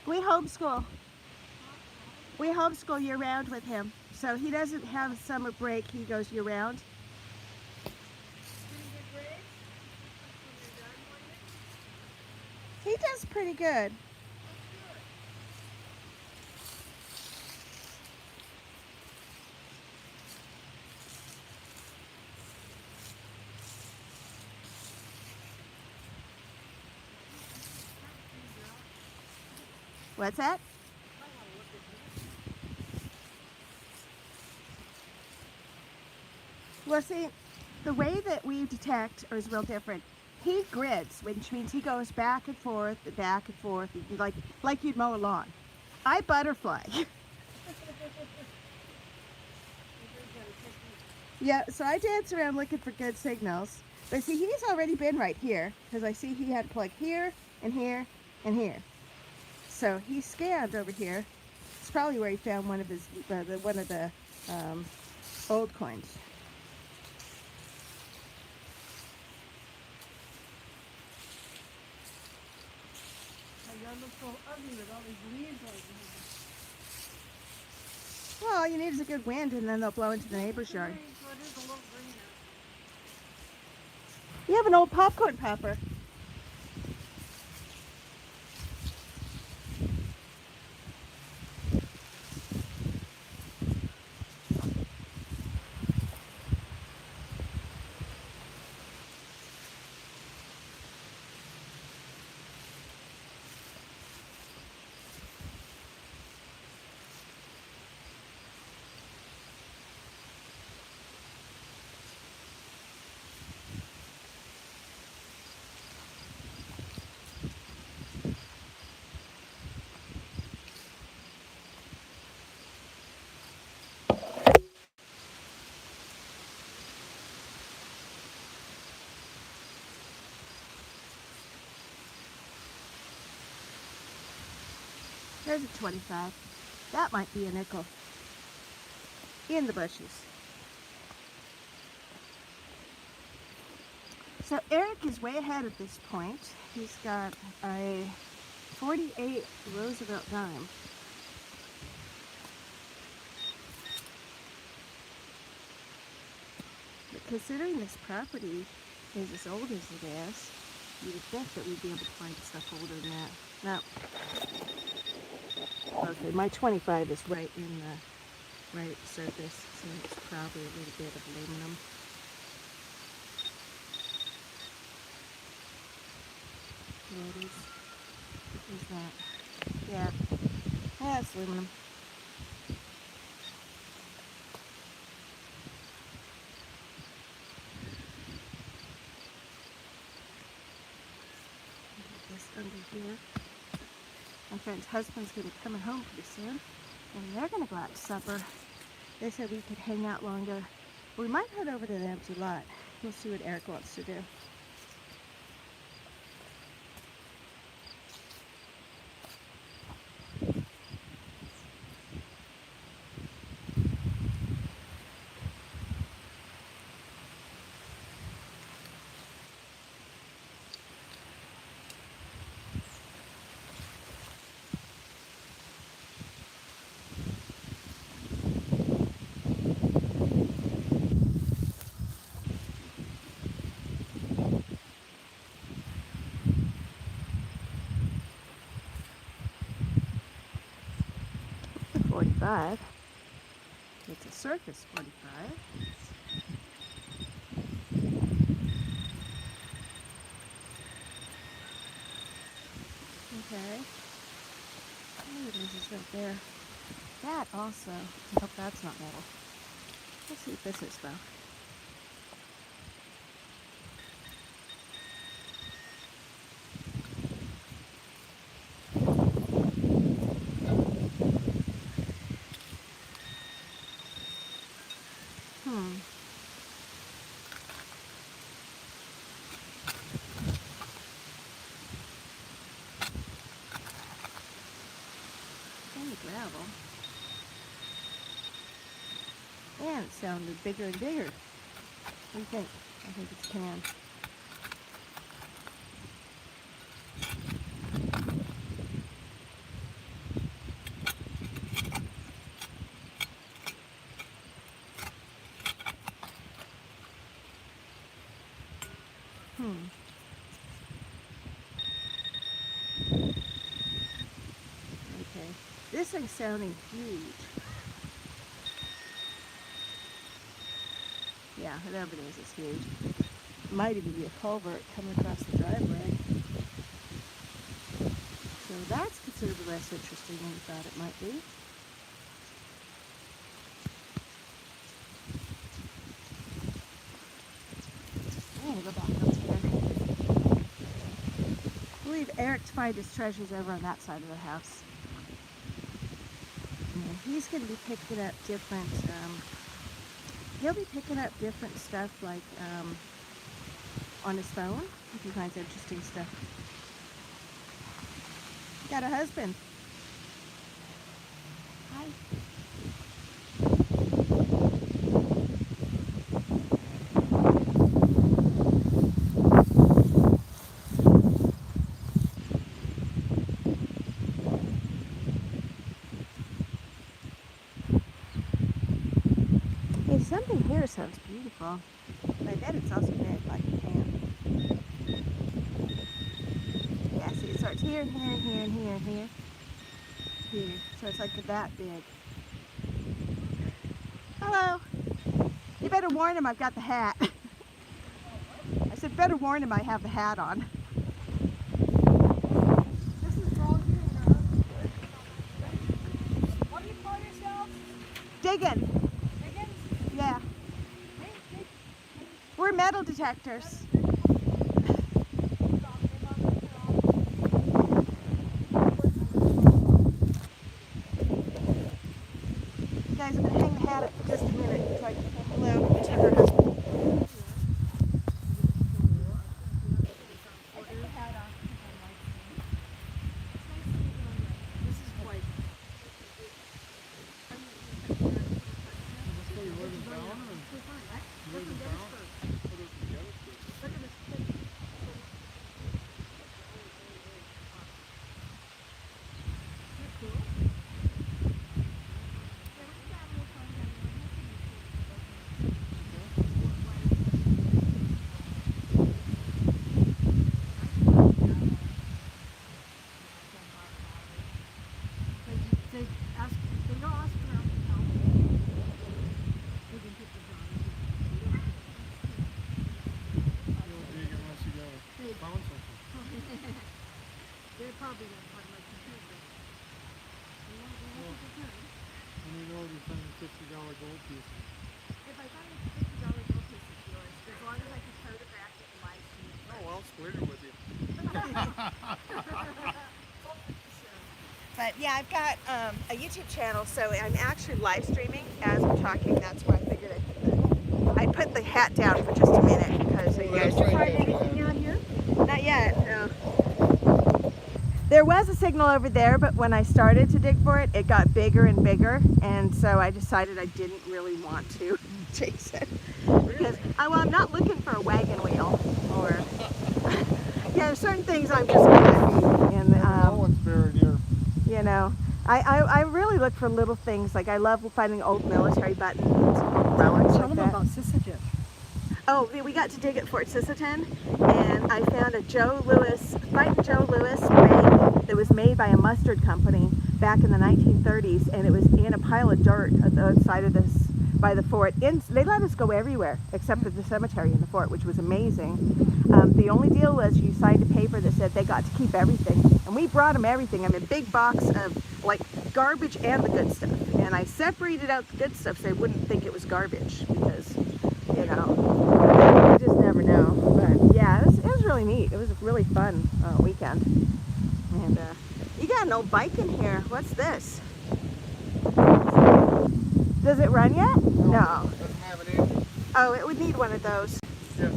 We homeschool. We homeschool year round with him. So he doesn't have a summer break. He goes year round. He does pretty good. What's that? Well, see, the way that we detect is real different. He grids, which means he goes back and forth, like you'd mow a lawn. I butterfly. Yeah, so I dance around looking for good signals. But see, he's already been right here because I see he had to plug here and here and here. So he scanned over here. It's probably where he found one of his one of the old coins. My yard looks so ugly with all these leaves like that. Well, all you need is a good wind, and then they'll blow into the neighbor's yard. So it is a little greener. You have an old popcorn popper. There's a 25. That might be a nickel. In the bushes. So Eric is way ahead at this point. He's got a 48 Roosevelt dime. But considering this property is as old as it is, you would think that we'd be able to find stuff older than that. No. Okay, my 25 is right in the right at the surface, so it's probably a little bit of aluminum. There it is. What is that? Yeah. Yeah, it's aluminum. Put this under here. My friend's husband's going to be coming home pretty soon, and they're going to go out to supper. They said we could hang out longer. We might head over to the empty lot. We'll see what Eric wants to do. The 45. It's a surface 45. Okay. Oh, it is right there. That also. I hope that's not metal. Let's see if this is though. Gravel. And it sounded bigger and bigger. What do you think? I think it's can. Okay. This thing's sounding huge. Yeah, whatever it is, it's huge. Might even be a culvert coming across the driveway. So that's considerably less interesting than we thought it might be. I'm gonna go back up here. I believe Eric's find his treasures over on that side of the house. And he's going to be picking up different, he'll be picking up different stuff like on his phone, if he finds interesting stuff. Got a husband. Hi. Hey, something here sounds beautiful. I bet it's also made like a can. Yeah, see, it starts here, and here, and here, and here, and here. Here. So it's like that big. Hello. You better warn him I've got the hat. I said, better warn him I have the hat on. This is all you and your husband. What do you call yourself? Diggun. Diggins? Yeah. We're metal detectors. Guys, I'm going to hang the hat up for just a minute so I can say hello to her husband. This is white. So you live in town and you live in town? Put it together. be there by my computer. We won't be able to do it. I need to order some $50 gold pieces. If I find $50 gold pieces, yours, as long as I can tote it back to the live stream. Oh, I'll split it with you. But yeah, I've got a YouTube channel, so I'm actually live streaming as we're talking. That's why I figured I'd put the hat down for just a minute because you guys Did you find anything out here? not yet. No. There was a signal over there, but when I started to dig for it, it got bigger and bigger, and so I decided I didn't really want to chase it because I'm not looking for a wagon wheel or yeah, there's certain things I'm just gonna be in. No one's buried here. You know, I really look for little things. Like I love finding old military buttons, old relics Tell like them that. about Sysadip. Oh, we got to dig at Fort Sisseton, and I found a fighting Joe Louis rig that was made by a mustard company back in the 1930s, and it was in a pile of dirt at the side of this by the fort. They let us go everywhere except at the cemetery in the fort, which was amazing. The only deal was you signed a paper that said they got to keep everything, and we brought them everything. I mean, a big box of like garbage and the good stuff, and I separated out the good stuff so they wouldn't think it was garbage because, you know, you just never know. But yeah, it was really neat. It was a really fun weekend. And you got an old bike in here. What's this? Does it run yet? No. Doesn't have an engine. Oh, it would need one of those. Yes.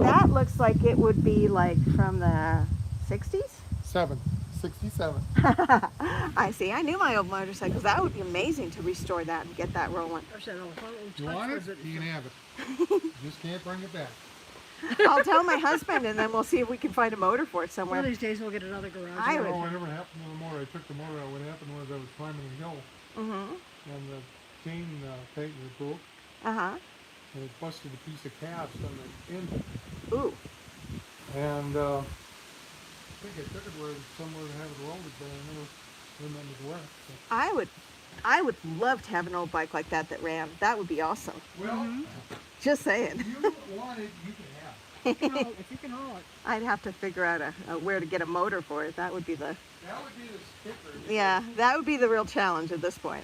That looks like it would be like from the 60s? 67. I see. I knew my old motorcycles. That would be amazing to restore that and get that rolling. You want it? You can have it. You just can't bring it back. I'll tell my husband and then we'll see if we can find a motor for it One of somewhere. these days we'll get another garage. I You would. know, whatever happened to the motor, I took the motor out. What happened was I was climbing a hill Mm-hmm. and the chain tighten was broke Uh-huh. and it busted a piece of cast on the engine. Ooh. And I think I took it somewhere to have it welded, but I never remembered where. So. I would love to have an old bike like that ran. That would be awesome. Well, Just saying. if you want it, you can have it. If you can haul it. I'd have to figure out where to get a motor for it. That would be the That would be the sticker. yeah. That would be the real challenge at this point.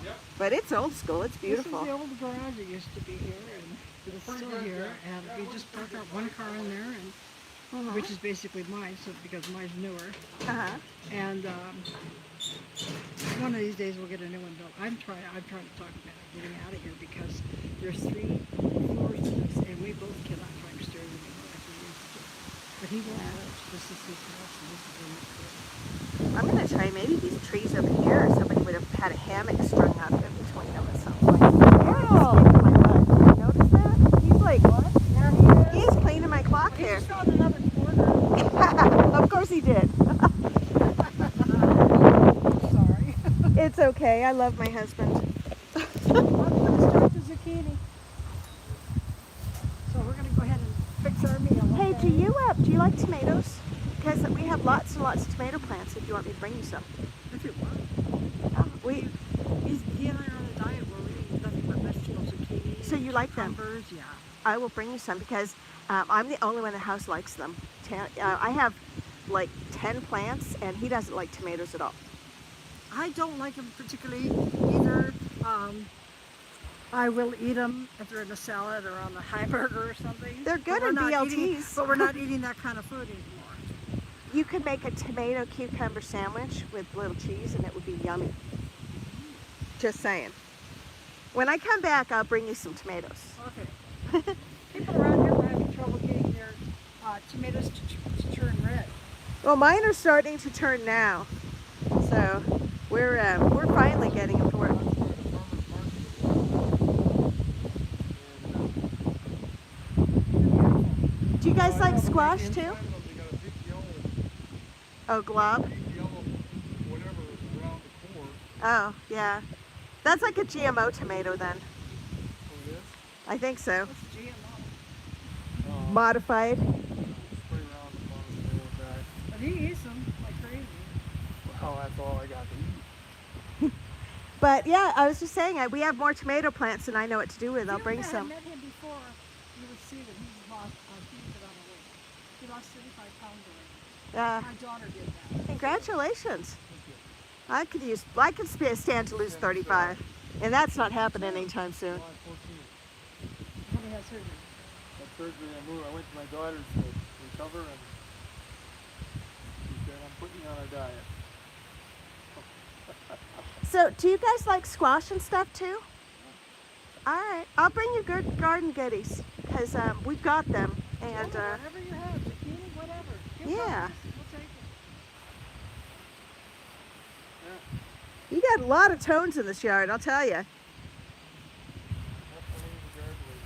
Yep. But it's old school. It's beautiful. This is the old garage that used to be here, and it's Pretty still good, here. yeah. And we just parked out one car in there, and Uh-huh. which is basically mine, so because mine's newer. Uh-huh. And one of these days we'll get a new one built. I'm trying to talk about getting out of here because there's 3 floors to this, and we both cannot climb stairs anymore like we used to. But he won't budge. This is his house, and this is where we live. I'm gonna try maybe these trees over here. Somebody would have had a hammock strung up in between them or something. Oh! You notice that? He's like, what? There he is. He's cleaning my clock He here. just found another corner. Of course he did. Sorry. It's okay. I love my husband. I'm going to start the zucchini. So we're going to go ahead and fix our meal. Hey, okay? do you like tomatoes? Because we have lots and lots of tomato plants. If you want me to bring you some. If you want. He and I are on a diet where we're eating nothing but vegetables, zucchini. So you like them? Cucumbers, yeah. I will bring you some because I'm the only one in the house likes them. I have like 10 plants and he doesn't like tomatoes at all. I don't like them particularly either. I will eat them if they're in a salad or on a hamburger or something. They're good But in we're not eating- BLTs. But we're not eating that kind of food anymore. You could make a tomato cucumber sandwich with little cheese and it would be yummy. Just saying. When I come back, I'll bring you some tomatoes. Okay. People around here were having trouble getting their tomatoes to turn red. Well, mine are starting to turn now. So we're finally getting them to work. Do you guys like squash too? Oh, glob? Oh, yeah. That's like a GMO tomato then. I think so. What's GMO? Modified. But he eats them like crazy. Well, that's all I got to eat. But yeah, I was just saying, we have more tomato plants than I know what to do with. I'll bring If you some. had met him before, you would see that he's lost a huge amount of weight. He lost 35 pounds already. Uh, My daughter did that. Congratulations. Thank you. I could stand to lose 35. And that's not happening anytime soon. July 14th. How many had surgery? That surgery I moved. I went to my daughter's to recover, and she said, I'm putting you on a diet. So, do you guys like squash and stuff too? All right, I'll bring you good garden goodies because we've got them. And Whatever you have, zucchini, whatever. Give Yeah. us, we'll take it. Yeah. you got a lot of tones in this yard, I'll tell you. That's what I need to garden with.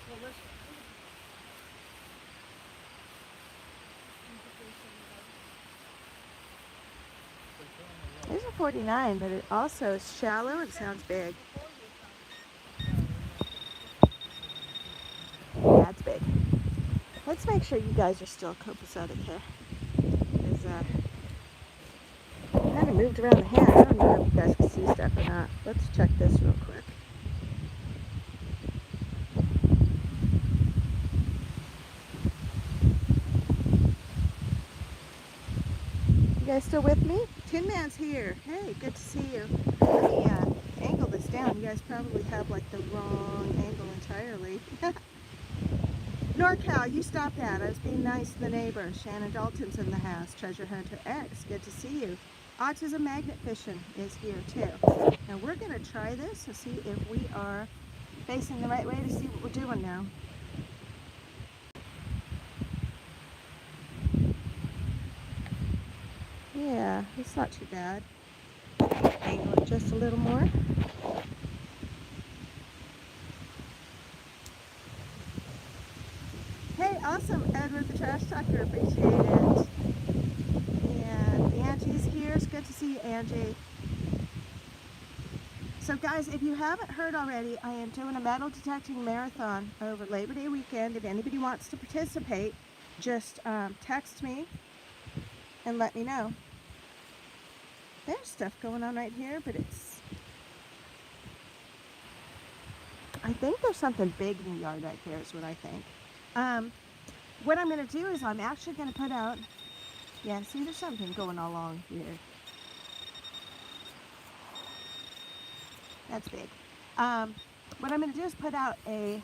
Well, let's, There's a 49, but it also is shallow and sounds big. Yeah, it's big. Let's make sure you guys are still copacetic here. I kind of moved around the hat. I don't know if you guys can see stuff or not. Let's check this real quick. You guys still with me? Tin Man's here. Hey, good to see you. Let me angle this down. You guys probably have like the wrong angle entirely. NorCal, you stop that. I was being nice to the neighbor. Shannon Dalton's in the house. Treasure Hunter X, good to see you. Autism Magnet Fishing is here too. Now we're going to try this to see if we are facing the right way to see what we're doing now. Yeah, it's not too bad. Angle it just a little more. Hey, awesome, Edward the Trash Talker, appreciate it. And Angie's here, it's good to see you, Angie. So guys, if you haven't heard already, I am doing a metal detecting marathon over Labor Day weekend. If anybody wants to participate, just text me and let me know. There's stuff going on right here, but I think there's something big in the yard right there is what I think. What I'm going to do is I'm actually going to put out, yeah, see there's something going along here. That's big. What I'm going to do is put out a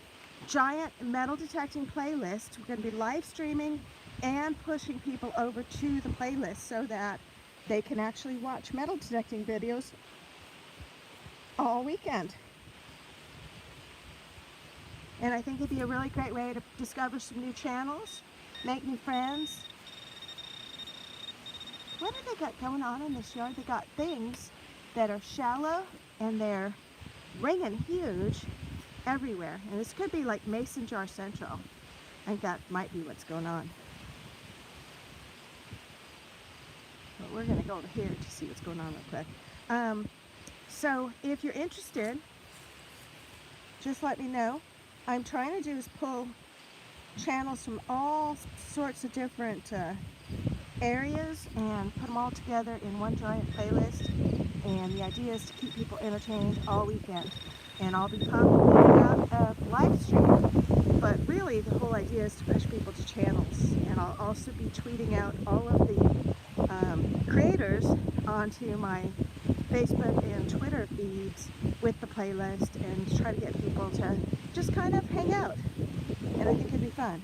giant metal detecting playlist. We're going to be live streaming and pushing people over to the playlist so that they can actually watch metal detecting videos all weekend. And I think it'd be a really great way to discover some new channels, make new friends. What have they got going on in this yard? They got things that are shallow and they're ringing huge everywhere. And this could be like Mason Jar Central. I think that might be what's going on. But we're going to go over here to see what's going on real quick. So if you're interested, just let me know. I'm trying to do is pull channels from all sorts of different areas and put them all together in one giant playlist. And the idea is to keep people entertained all weekend. And I'll be putting out a live stream, but really the whole idea is to push people to channels. And I'll also be tweeting out all of the creators onto my Facebook and Twitter feeds with the playlist and try to get people to just kind of hang out. And I think it'd be fun.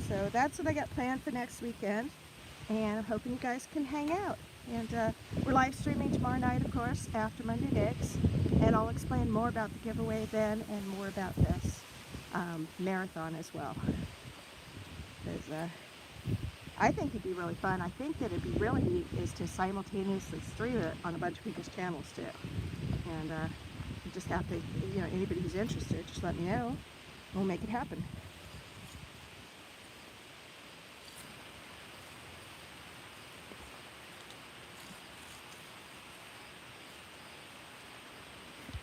So that's what I got planned for next weekend. And I'm hoping you guys can hang out. And we're live streaming tomorrow night, of course, after Monday Digs. And I'll explain more about the giveaway then and more about this marathon as well. Because I think it'd be really fun. I think that it'd be really neat is to simultaneously stream it on a bunch of people's channels too. And you just have to, you know, anybody who's interested, just let me know. We'll make it happen.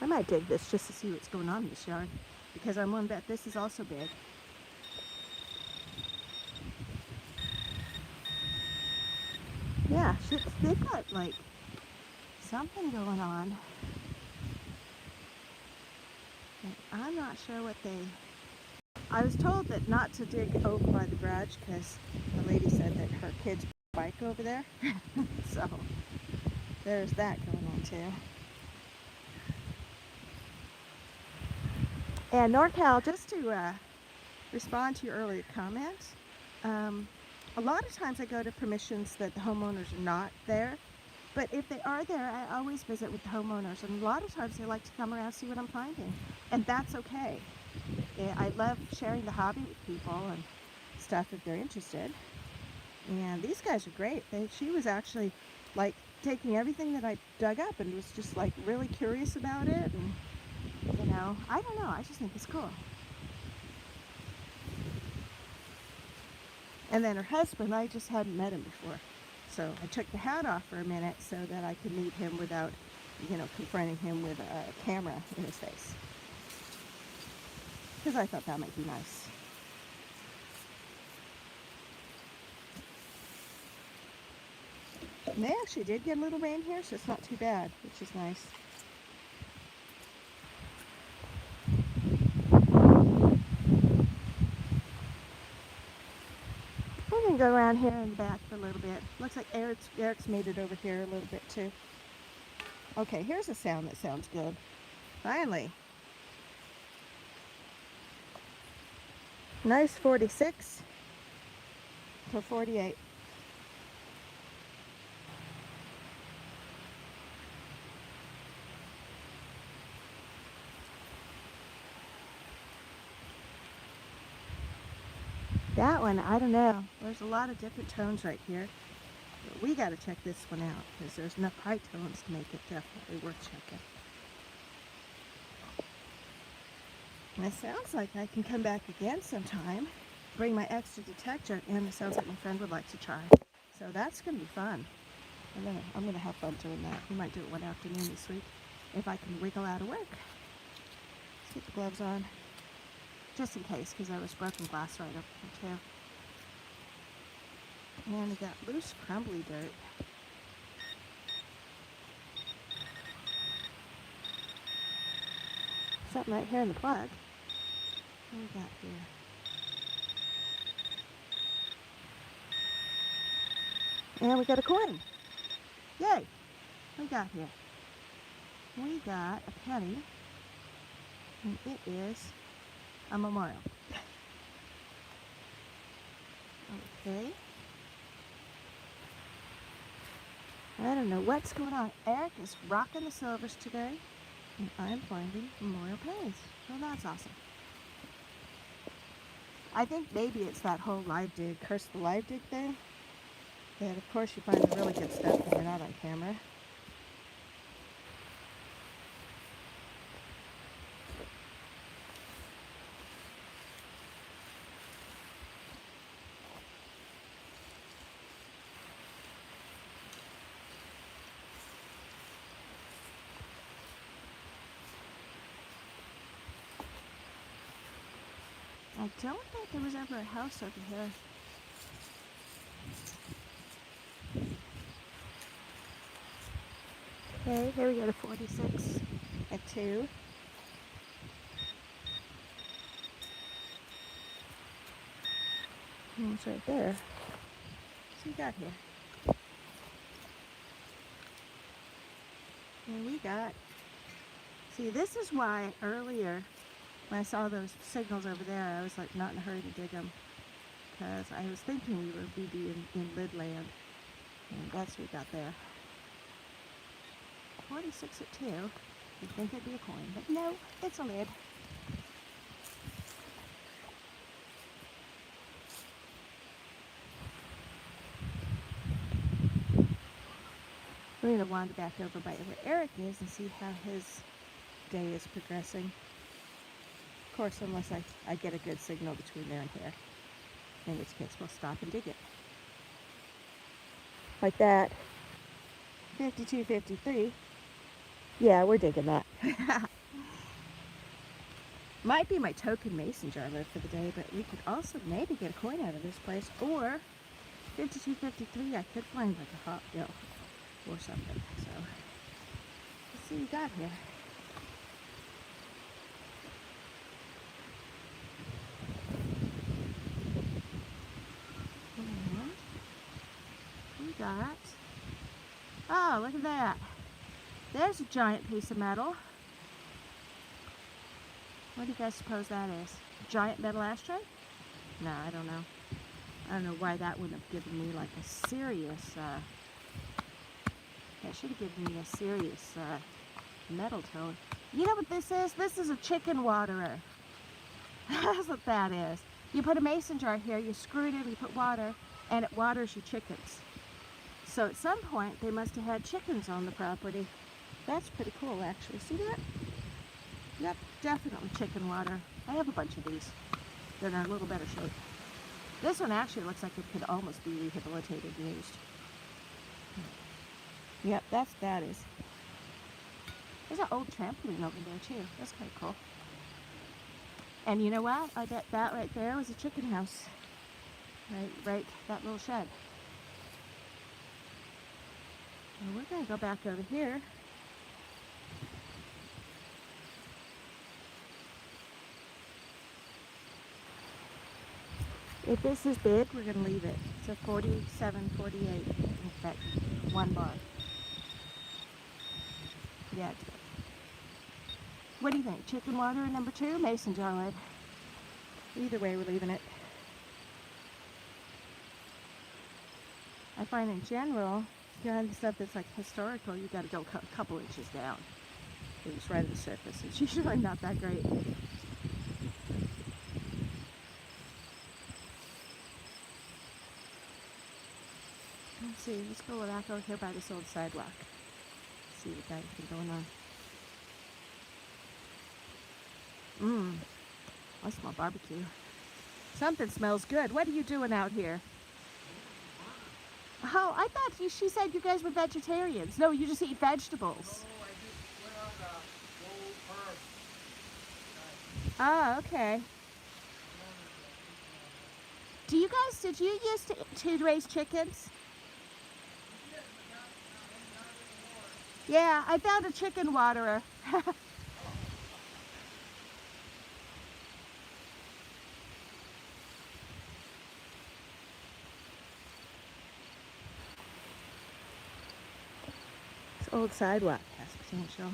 I might dig this just to see what's going on in this yard, because I'm willing to bet this is also big. Yeah, they've got like something going on. And I'm not sure what they... I was told that not to dig over by the garage because the lady said that her kids bike over there. So there's that going on too. And NorCal, just to respond to your earlier comments, a lot of times I go to permissions that the homeowners are not there, but if they are there, I always visit with the homeowners, and a lot of times they like to come around and see what I'm finding, and that's okay. I love sharing the hobby with people and stuff if they're interested, and these guys are great. She was actually like taking everything that I dug up and was just like really curious about it, and you know, I don't know, I just think it's cool. And then her husband, I just hadn't met him before. So I took the hat off for a minute so that I could meet him without, you know, confronting him with a camera in his face. Because I thought that might be nice. And they actually did get a little rain here, so it's not too bad, which is nice. We're going to go around here in the back for a little bit. Looks like Eric's made it over here a little bit too. Okay, here's a sound that sounds good. Finally. Nice 46 to 48. That one, I don't know. There's a lot of different tones right here. But we got to check this one out because there's enough high tones to make it definitely worth checking. And it sounds like I can come back again sometime, bring my extra detector, and it sounds like my friend would like to try. So that's going to be fun. I'm going to have fun doing that. We might do it one afternoon this week if I can wiggle out of work. Let's get the gloves on. Just in case, because there was broken glass right up there too. And we got loose, crumbly dirt. Something right here in the plug. What do we got here? And we got a coin. Yay! What we got here? We got a penny. And it is a memorial. Okay. I don't know what's going on. Eric is rocking the silvers today, and I'm finding memorial pennies. So that's awesome. I think maybe it's that whole live dig, curse the live dig thing. And of course you find the really good stuff when you're not on camera. I don't think there was ever a house over here. Okay, here we go to 46 at 2. And it's right there. So we got here. And we got, see, this is why earlier when I saw those signals over there, I was like not in a hurry to dig them, because I was thinking we would be in lid land, and that's what we got there. 46 at 2. You'd think it'd be a coin, but no, it's a lid. We're going to wander back over by where Eric is and see how his day is progressing. Of course, unless I get a good signal between there and here, in which case we'll stop and dig it. Like that. 52, 53. Yeah, we're digging that. Might be my token mason jar lid for the day, but we could also maybe get a coin out of this place, or 52, 53, I could find like a hot bill or something. So see what you got here. And we got, oh, look at that. There's a giant piece of metal. What do you guys suppose that is? A giant metal ashtray? No, I don't know. I don't know why that wouldn't have given me like a serious, that should have given me a serious metal tone. You know what this is? This is a chicken waterer. That's what that is. You put a mason jar here, you screw it in, you put water, and it waters your chickens. So at some point, they must have had chickens on the property. That's pretty cool, actually. See that? Yep, definitely chicken water. I have a bunch of these. They're in a little better shape. This one actually looks like it could almost be rehabilitated and used. Yep, that is. There's an old trampoline over there too. That's kind of cool. And you know what? I bet that right there was a chicken house. Right, that little shed. And we're gonna go back over here. If this is big, we're going to leave it. It's a 47, 48, in fact, one bar. Yeah, it's big. What do you think? Chicken water number 2, mason jar lid. Either way, we're leaving it. I find in general, if you're on stuff that's like historical, you got to go a couple inches down. It's right at the surface. It's usually not that great. Let's see, let's go back over here by this old sidewalk. See what guys been going on. I smell barbecue. Something smells good. What are you doing out here? Oh, I thought she said you guys were vegetarians. No, you just eat vegetables. No, I just went on a low carb. Oh, okay. Did you used to raise chickens? Yeah, I found a chicken waterer. This old sidewalk has potential.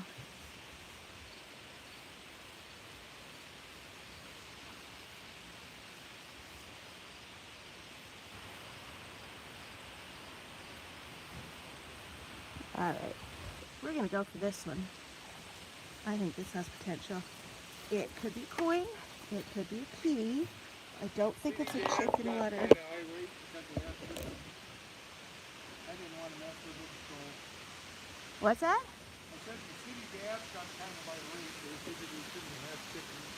All right. We're going to go for this one. I think this has potential. It could be coin. It could be a key. I don't think it's a chicken water. I didn't want to mess with it, so What's that? I said the city gas got kind of irate. They figured we shouldn't have chickens.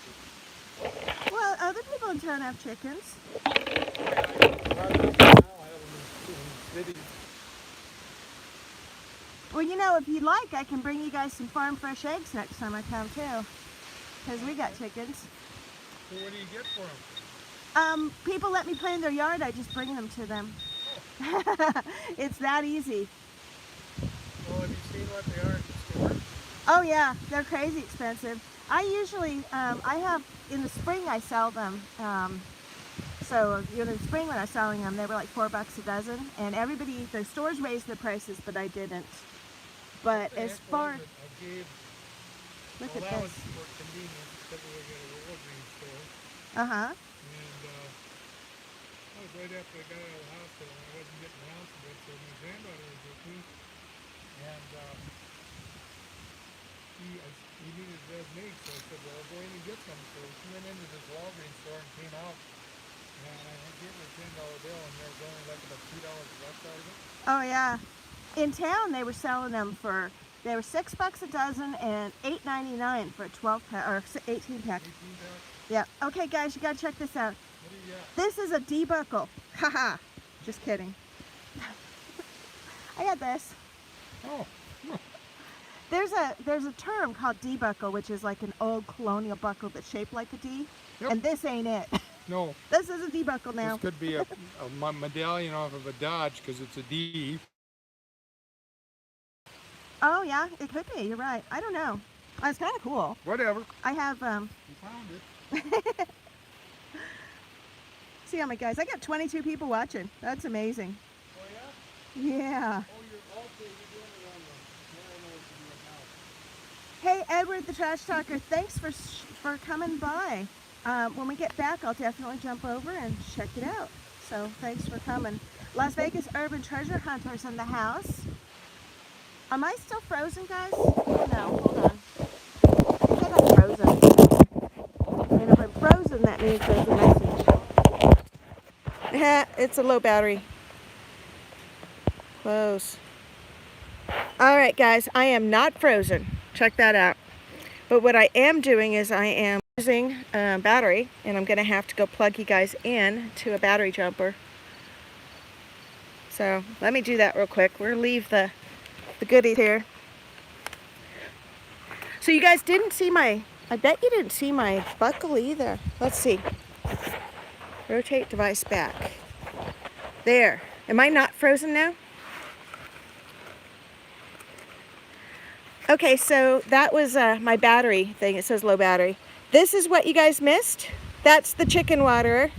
Well, other people in town have chickens. I have them in city. Well, you know, if you'd like, I can bring you guys some farm fresh eggs next time I come too. Because we got chickens. So what do you get for them? People let me play in their yard, I just bring them to them. It's that easy. Well, have you seen what they are at the store? Oh yeah, they're crazy expensive. I usually, in the spring I sell them. So in the spring when I was selling them, they were like $4 a dozen. And everybody, the stores raised their prices, but I didn't. But as far, I gave look at allowance this. for convenience because we were at a Walgreens store. Uh-huh. And that was right after I got out of the hospital and I wasn't getting around to it, so my granddaughter was with me. And he needed red meat, so I said, well, I'll go in and get some. So she went into this Walgreens store and came out. And I gave her a $10 bill and there was only like about $2 left out of it. Oh yeah. In town they were selling them for, they were $6 a dozen and $8.99 for a 12 pack or 18 pack. 18 pack? Yeah. Okay guys, you gotta check this out. What do you got? This is a debuckle. Haha. Just kidding. I got this. Oh. There's a term called debuckle, which is like an old colonial buckle that's shaped like a D. Yep. And this ain't it. No. This is a debuckle now. This could be a medallion off of a Dodge because it's a D. Oh yeah, it could be. You're right. I don't know. It's kind of cool. Whatever. I have You found it. see how many guys. I got 22 people watching. That's amazing. Oh yeah? Yeah. Oh, you're okay. You're doing it on the. Now I know what you're doing now. Hey Edward the Trash Talker, thanks for coming by. When we get back, I'll definitely jump over and check it out. So thanks for coming. Las Vegas Urban Treasure Hunters in the house. Am I still frozen, guys? Oh no, hold on. I think I'm frozen. And if I'm frozen, that means there's a message. It's a low battery. Close. All right, guys, I am not frozen. Check that out. But what I am doing is I am using battery, and I'm going to have to go plug you guys in to a battery jumper. So let me do that real quick. We'll leave the goodies here. So you guys didn't see my, I bet you didn't see my buckle either. Let's see. Rotate device back. There. Am I not frozen now? Okay, so that was my battery thing. It says low battery. This is what you guys missed. That's the chicken waterer.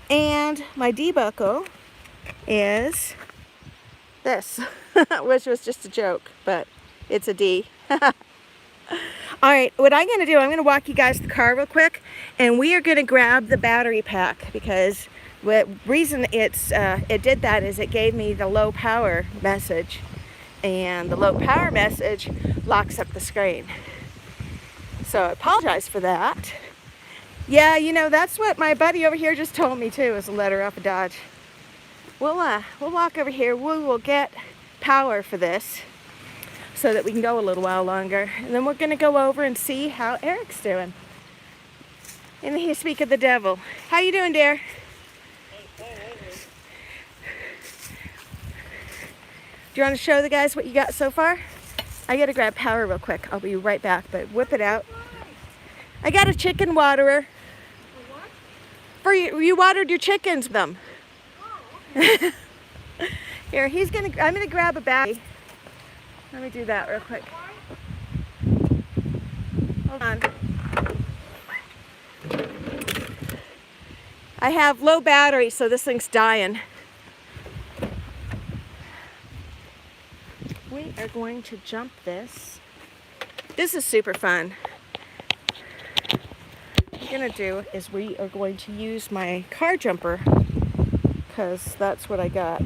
And my debuckle is this, which was just a joke, but it's a D. All right, what I'm going to do, I'm going to walk you guys to the car real quick, and we are going to grab the battery pack, because the reason it did that is it gave me the low power message, and the low power message locks up the screen. So I apologize for that. Yeah, you know, that's what my buddy over here just told me too, is a letter off of Dodge. We'll walk over here. We will get power for this so that we can go a little while longer. And then we're going to go over and see how Eric's doing. And he speak of the devil. How you doing, dear? Do you want to show the guys what you got so far? I got to grab power real quick. I'll be right back, but whip it out. I got a chicken waterer. For you watered your chickens with them. Here, I'm gonna grab a battery. Let me do that real quick. Hold on. I have low battery, so this thing's dying. We are going to jump this. This is super fun. What we're gonna do is we are going to use my car jumper, because that's what I got.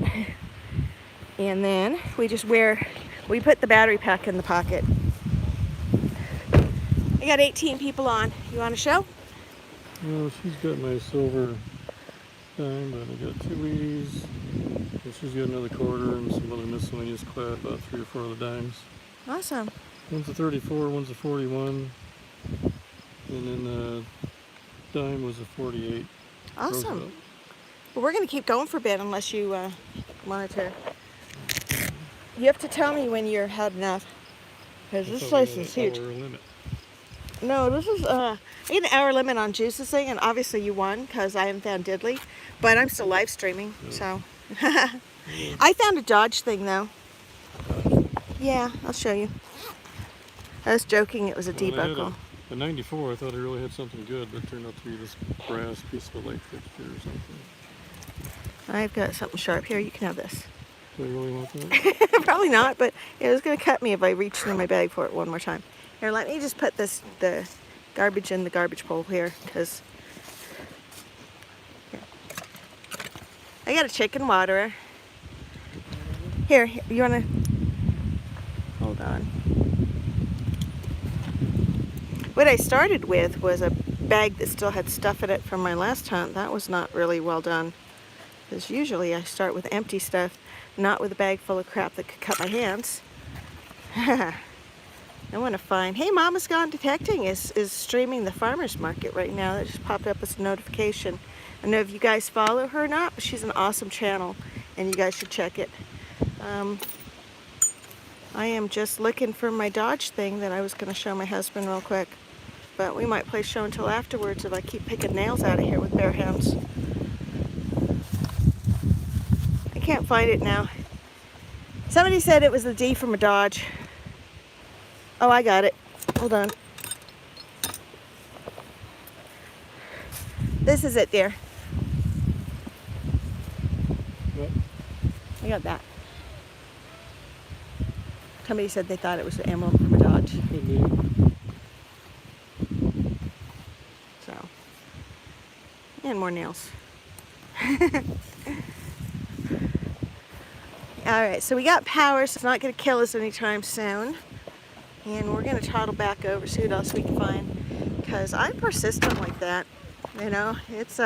And then we put the battery pack in the pocket. I got 18 people on. You want to show? Well, she's got my silver dime, but I got 2 Wheaties. And she's got another quarter and some other miscellaneous clad, about 3 or 4 of the dimes. Awesome. One's a 34, one's a 41, and then the dime was a 48. Awesome. Roosevelt. Well, we're going to keep going for a bit unless you wanted to. You have to tell me when you're had enough, because this place is huge. Hour limit. No, this is I get an hour limit on juices thing, and obviously you won because I haven't found diddly, but I'm still live streaming, so. I found a Dodge thing though. Yeah, I'll show you. I was joking, it was a debuckle. A 94, I thought it really had something good, but it turned out to be this brass piece of a light fixture or something. I've got something sharp here. You can have this. Do you really want that? Probably not, but it was going to cut me if I reached in my bag for it one more time. Here, let me just put the garbage in the garbage bowl here, because I got a chicken waterer. Here, you want to... Hold on. What I started with was a bag that still had stuff in it from my last hunt. That was not really well done, because usually I start with empty stuff, not with a bag full of crap that could cut my hands. I want to find... Hey, Mama's Gone Detecting is streaming the farmer's market right now. That just popped up as a notification. I don't know if you guys follow her or not, but she's an awesome channel, and you guys should check it. I am just looking for my Dodge thing that I was going to show my husband real quick. But we might play show until afterwards if I keep picking nails out of here with bare hands. I can't find it now. Somebody said it was the D from a Dodge. Oh, I got it. Hold on. This is it, dear. What? I got that. Somebody said they thought it was the emblem from a Dodge. Could be. So, and more nails. All right, so we got power, so it's not going to kill us anytime soon. And we're going to toddle back over, see what else we can find. Because I'm persistent like that. You know, it's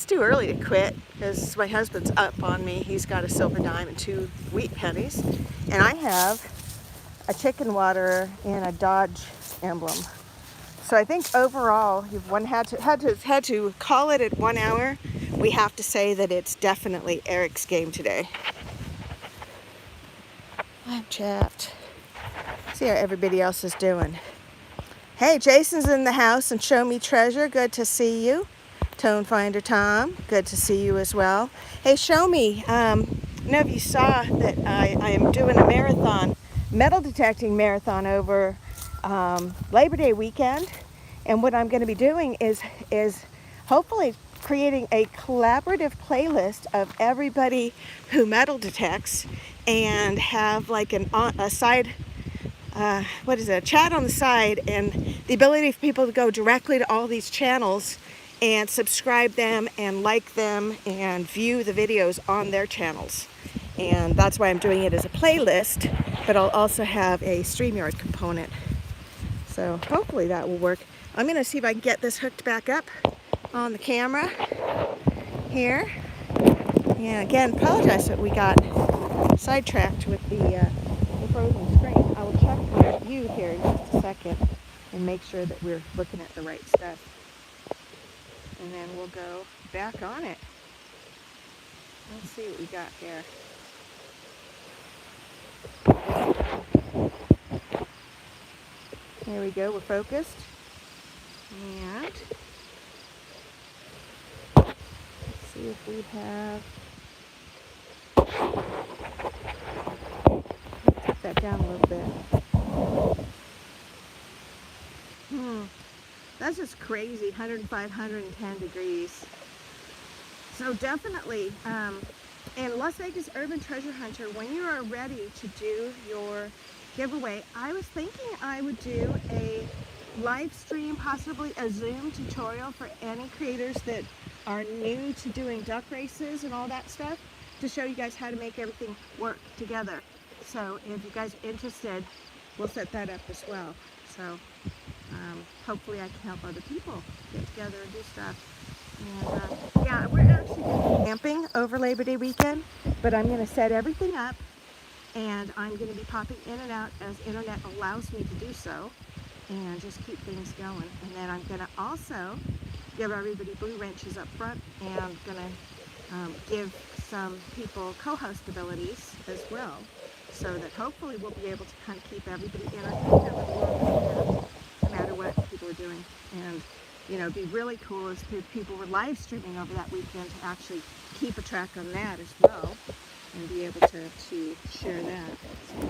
too early to quit because my husband's up on me. He's got a silver dime and 2 wheat pennies. And I have a chicken waterer and a Dodge emblem. So I think overall, you've had to call it at 1 hour. We have to say that it's definitely Eric's game today. I'm chapped. See how everybody else is doing. Hey, Jason's in the house and Show Me Treasure. Good to see you. Tone Finder Tom, good to see you as well. Hey, Show Me. I don't know if you saw that I am doing a marathon, metal detecting marathon over Labor Day weekend. And what I'm going to be doing is hopefully creating a collaborative playlist of everybody who metal detects and have like a side, a chat on the side, and the ability for people to go directly to all these channels and subscribe them and like them and view the videos on their channels. And that's why I'm doing it as a playlist, but I'll also have a StreamYard component. So hopefully that will work. I'm going to see if I can get this hooked back up on the camera here. Yeah, again, apologize that we got sidetracked with the frozen screen. I will check my view here in just a second and make sure that we're looking at the right stuff. And then we'll go back on it. Let's see what we got here. There we go, we're focused. And let's see if we have, take that down a little bit. That's just crazy, 105, 110 degrees. So definitely, in Las Vegas Urban Treasure Hunter, when you are ready to do your giveaway, I was thinking I would do a live stream, possibly a Zoom tutorial for any creators that are new to doing duck races and all that stuff, to show you guys how to make everything work together. So if you guys are interested, we'll set that up as well. So hopefully I can help other people get together and do stuff. And yeah, we're actually camping over Labor Day weekend, but I'm going to set everything up, and I'm going to be popping in and out as internet allows me to do so, and just keep things going. And then I'm going to also give everybody blue wrenches up front, and I'm going to give some people co-host abilities as well, so that hopefully we'll be able to kind of keep everybody entertained no matter what people are doing. And you know, it'd be really cool if people were live streaming over that weekend to actually keep a track on that as well and be able to share that. So,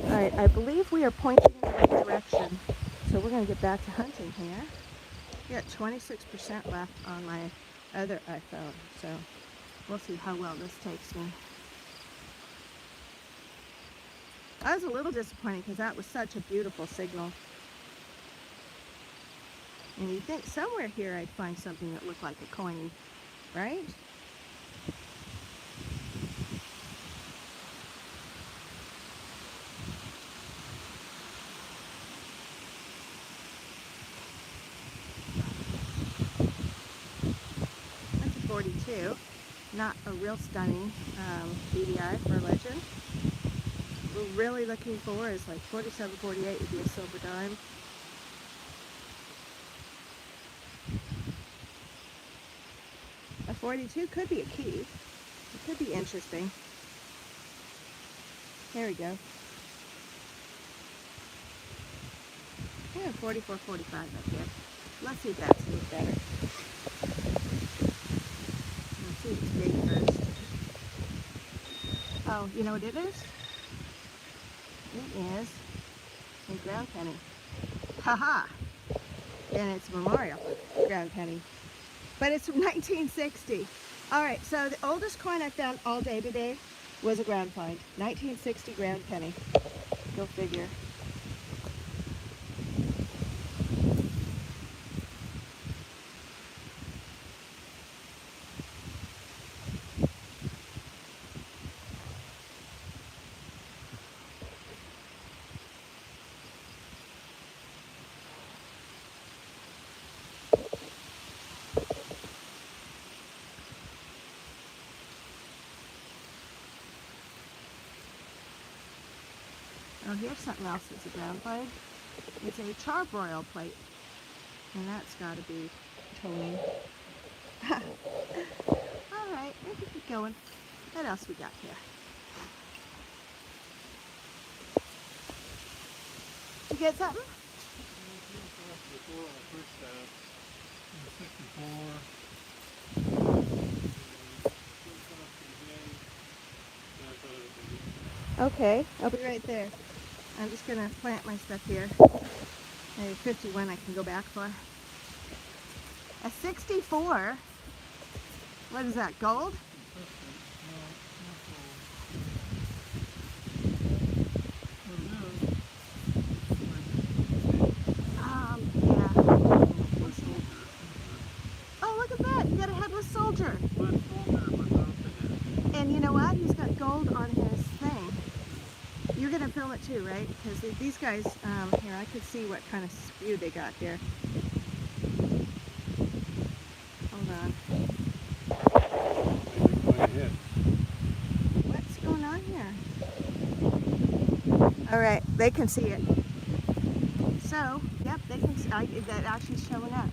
all right, I believe we are pointing in the right direction. So we're going to get back to hunting here. We got 26% left on my other iPhone, so we'll see how well this takes me. I was a little disappointed because that was such a beautiful signal. And you'd think somewhere here I'd find something that looked like a coin, right? That's a 42. Not a real stunning BDI for a legend. What we're really looking for is like 47, 48 would be a silver dime. A 42 could be a key. It could be interesting. There we go. Yeah, 44, 45 up here. Let's see if that's any better. Let's see if it's big first. Oh, you know what it is? It is a ground penny. Haha! And it's memorial ground penny. But it's from 1960. All right, so the oldest coin I found all day today was a ground find. 1960 ground penny. Go figure. Oh, here's something else that's a ground find. It's a charbroil plate. And that's got to be totally. All right, we can keep going. What else we got here? Did you get something? Before on the first half, Okay, I'll be right there. I'm just gonna plant my stuff here. Maybe 51 I can go back for. A 64? What is that, gold? Yeah. Oh, look at that! You got a headless soldier. And you know what? He's got gold on his thing. You're gonna film it too, right? Because these guys, here, I could see what kind of spew they got here. Hold on. What's going on here? All right, they can see it. So, yep, they can see that actually showing up.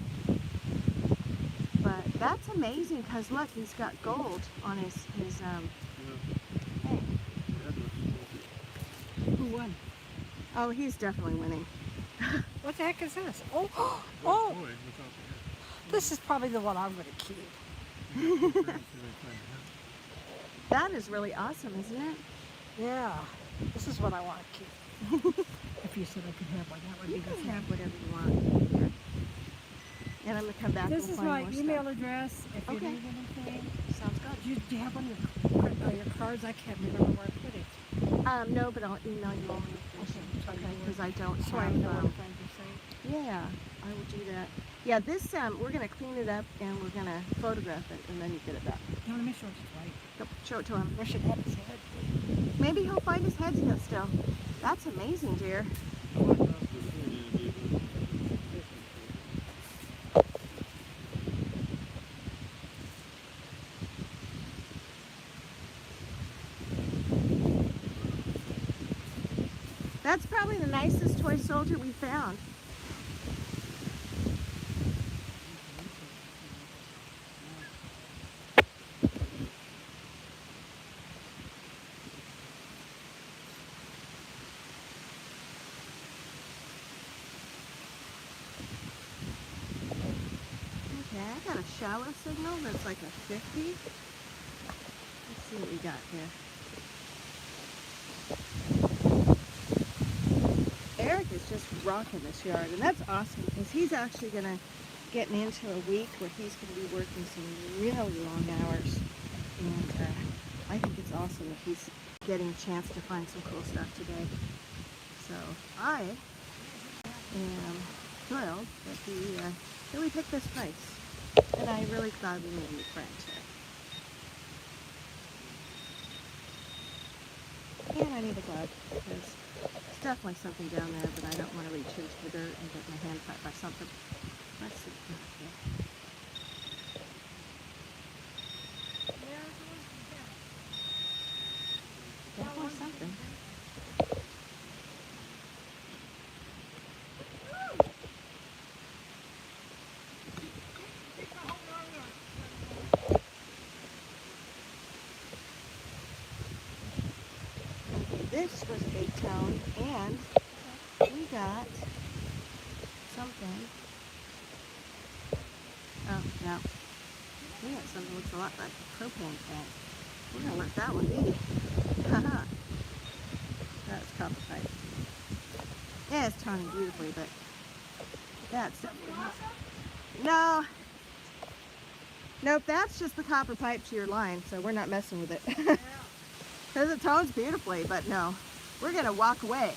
But that's amazing because look, he's got gold on his thing. Who won? Oh, he's definitely winning. What the heck is this? Oh, oh! This is probably the one I'm going to keep. That is really awesome, isn't it? Yeah, this is what I want to keep. If you said I could have one, that would You be the can thing. have whatever you want. And I'm gonna come back This and is find my more email stuff. address. If you Okay. need anything. Sounds good. Do you have on your cards? I can't remember where I put it. No, but I'll email you all the information. Okay. Okay, because I don't So I have. know what to find your site. Yeah, I will do that. Yeah, this we're gonna clean it up and we're gonna photograph it and then you get it back. You want to make sure it's right. Yep, show it to him. Where should have his head? Maybe he'll find his head still. That's amazing, dear. That's probably the nicest toy soldier we found. Okay, I got a shower signal that's like a 50. Let's see what we got here. Eric is just rocking this yard, and that's awesome because he's actually gonna getting into a week where he's gonna be working some really long hours, and I think it's awesome that he's getting a chance to find some cool stuff today. So I am thrilled that we picked this place, and I really glad we made a new friend today. And I need a glove because it's definitely something down there, but I don't want to reach into the dirt and get my hand cut by something. Let's see. Okay. Definitely something. This was 8-tone, and we got something. Oh, no. We got something that looks a lot like a propane tank. We're going to let that one be. That's copper pipe. Yeah, it's toning beautifully, but that's definitely not. No. Nope, that's just the copper pipe to your line, so we're not messing with it. Because it tones beautifully, but no. We're going to walk away.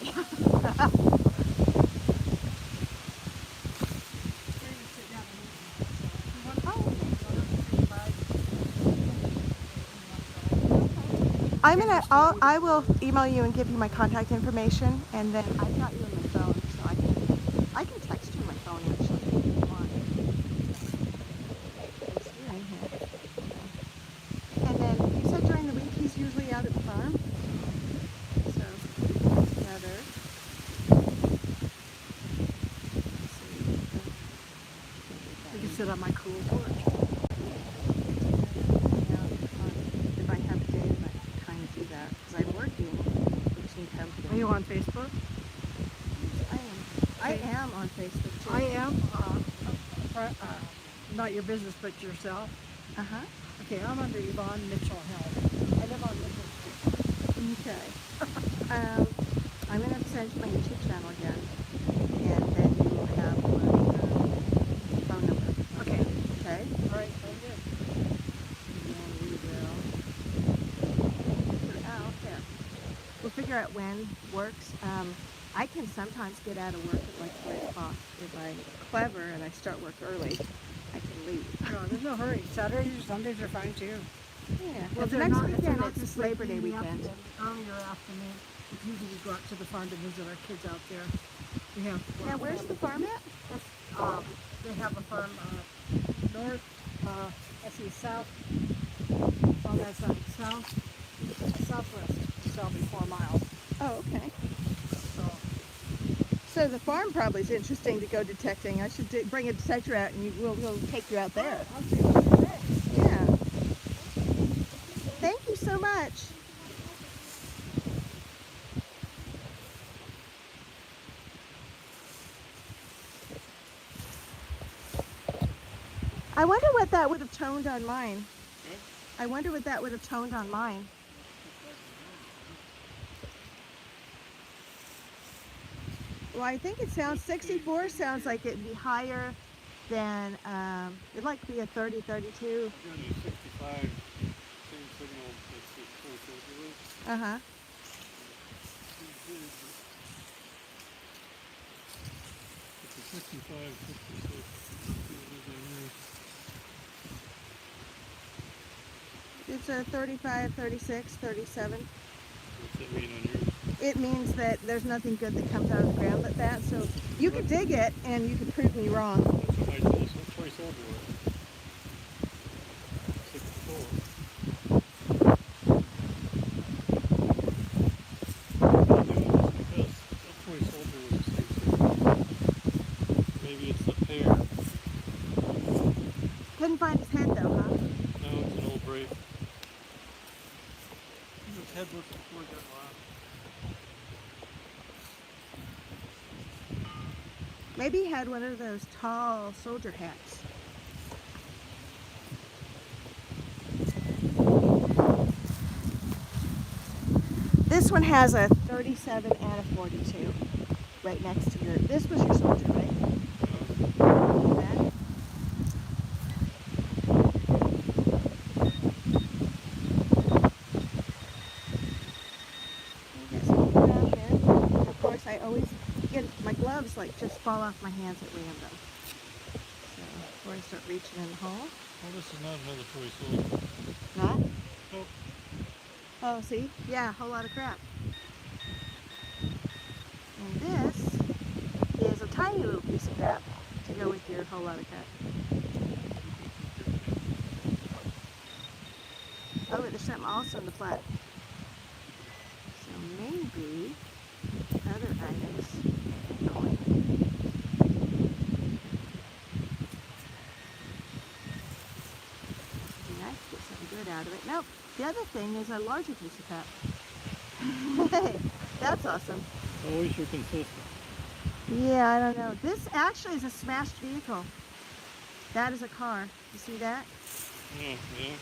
I will email you and give you my contact information, and then I've got you on my phone, so I can text you on my phone actually if you want. It's right here. And then you said during the week he's usually out at the farm, so together. You can sit on my cool porch. If I have a day that I can kind of do that, because I'm working between companies. Are you on Facebook? I am on Facebook too. I am. Not your business, but yourself. Uh-huh. Okay, I'm under Yvonne Mitchell Hill. I live on Mitchell Street. Okay. I'm going to send you my YouTube channel again, and then you will have my phone number. Okay. Okay? All right, very good. And then we will figure out there. We'll figure out when works. I can sometimes get out of work at like 3 o'clock. If I'm clever and I start work early, I can leave. No, there's no hurry. Saturdays or Sundays are fine too. Yeah. Well, The they're next not, if they're weekend, not it's just Labor like Day in the weekend. Earlier afternoon. It's usually we go out to the farm to visit our kids out there. We have. Now, where's the farm at? They have a farm north. I see south. On that side, southwest. So it'll be 4 miles. Oh, okay. So So the farm probably is interesting to go detecting. I should bring a detector out, and we'll take you out there. I'll see what you say. Yeah. Thank you so much. I wonder what that would have toned on mine. I wonder what that would have toned on mine. Well, I think it sounds, 64 sounds like it'd be higher than, it'd like be a 30, 32. 65, same signal that's the Uh-huh. It's a 65, 66. It's a 35, 36, 37. What's that mean on yours? It means that there's nothing good that comes out of the ground at that. So you could dig it and you could prove me wrong. That's what my choice over was. 64. Maybe it's the pair. Couldn't find his head though, huh? No, it's an old brake. His head looks before it got lost. Maybe he had one of those tall soldier hats. This one has a 37 and a 42 right next to your, this was your soldier, right? That. Of course, I always get my gloves like just fall off my hands at random. So before I start reaching in the hole. Well, this is not another toy soldier. Not? Nope. Oh, see? Yeah, a whole lot of crap. And this is a tiny little piece of crap to go with your whole lot of crap. Oh, there's something also in the flat. So maybe other items going. Be nice to get something good out of it. Nope. The other thing is a larger piece of crap. Hey, that's awesome. Always you're consistent. Yeah, I don't know. This actually is a smashed vehicle. That is a car. You see that? Yeah, yeah.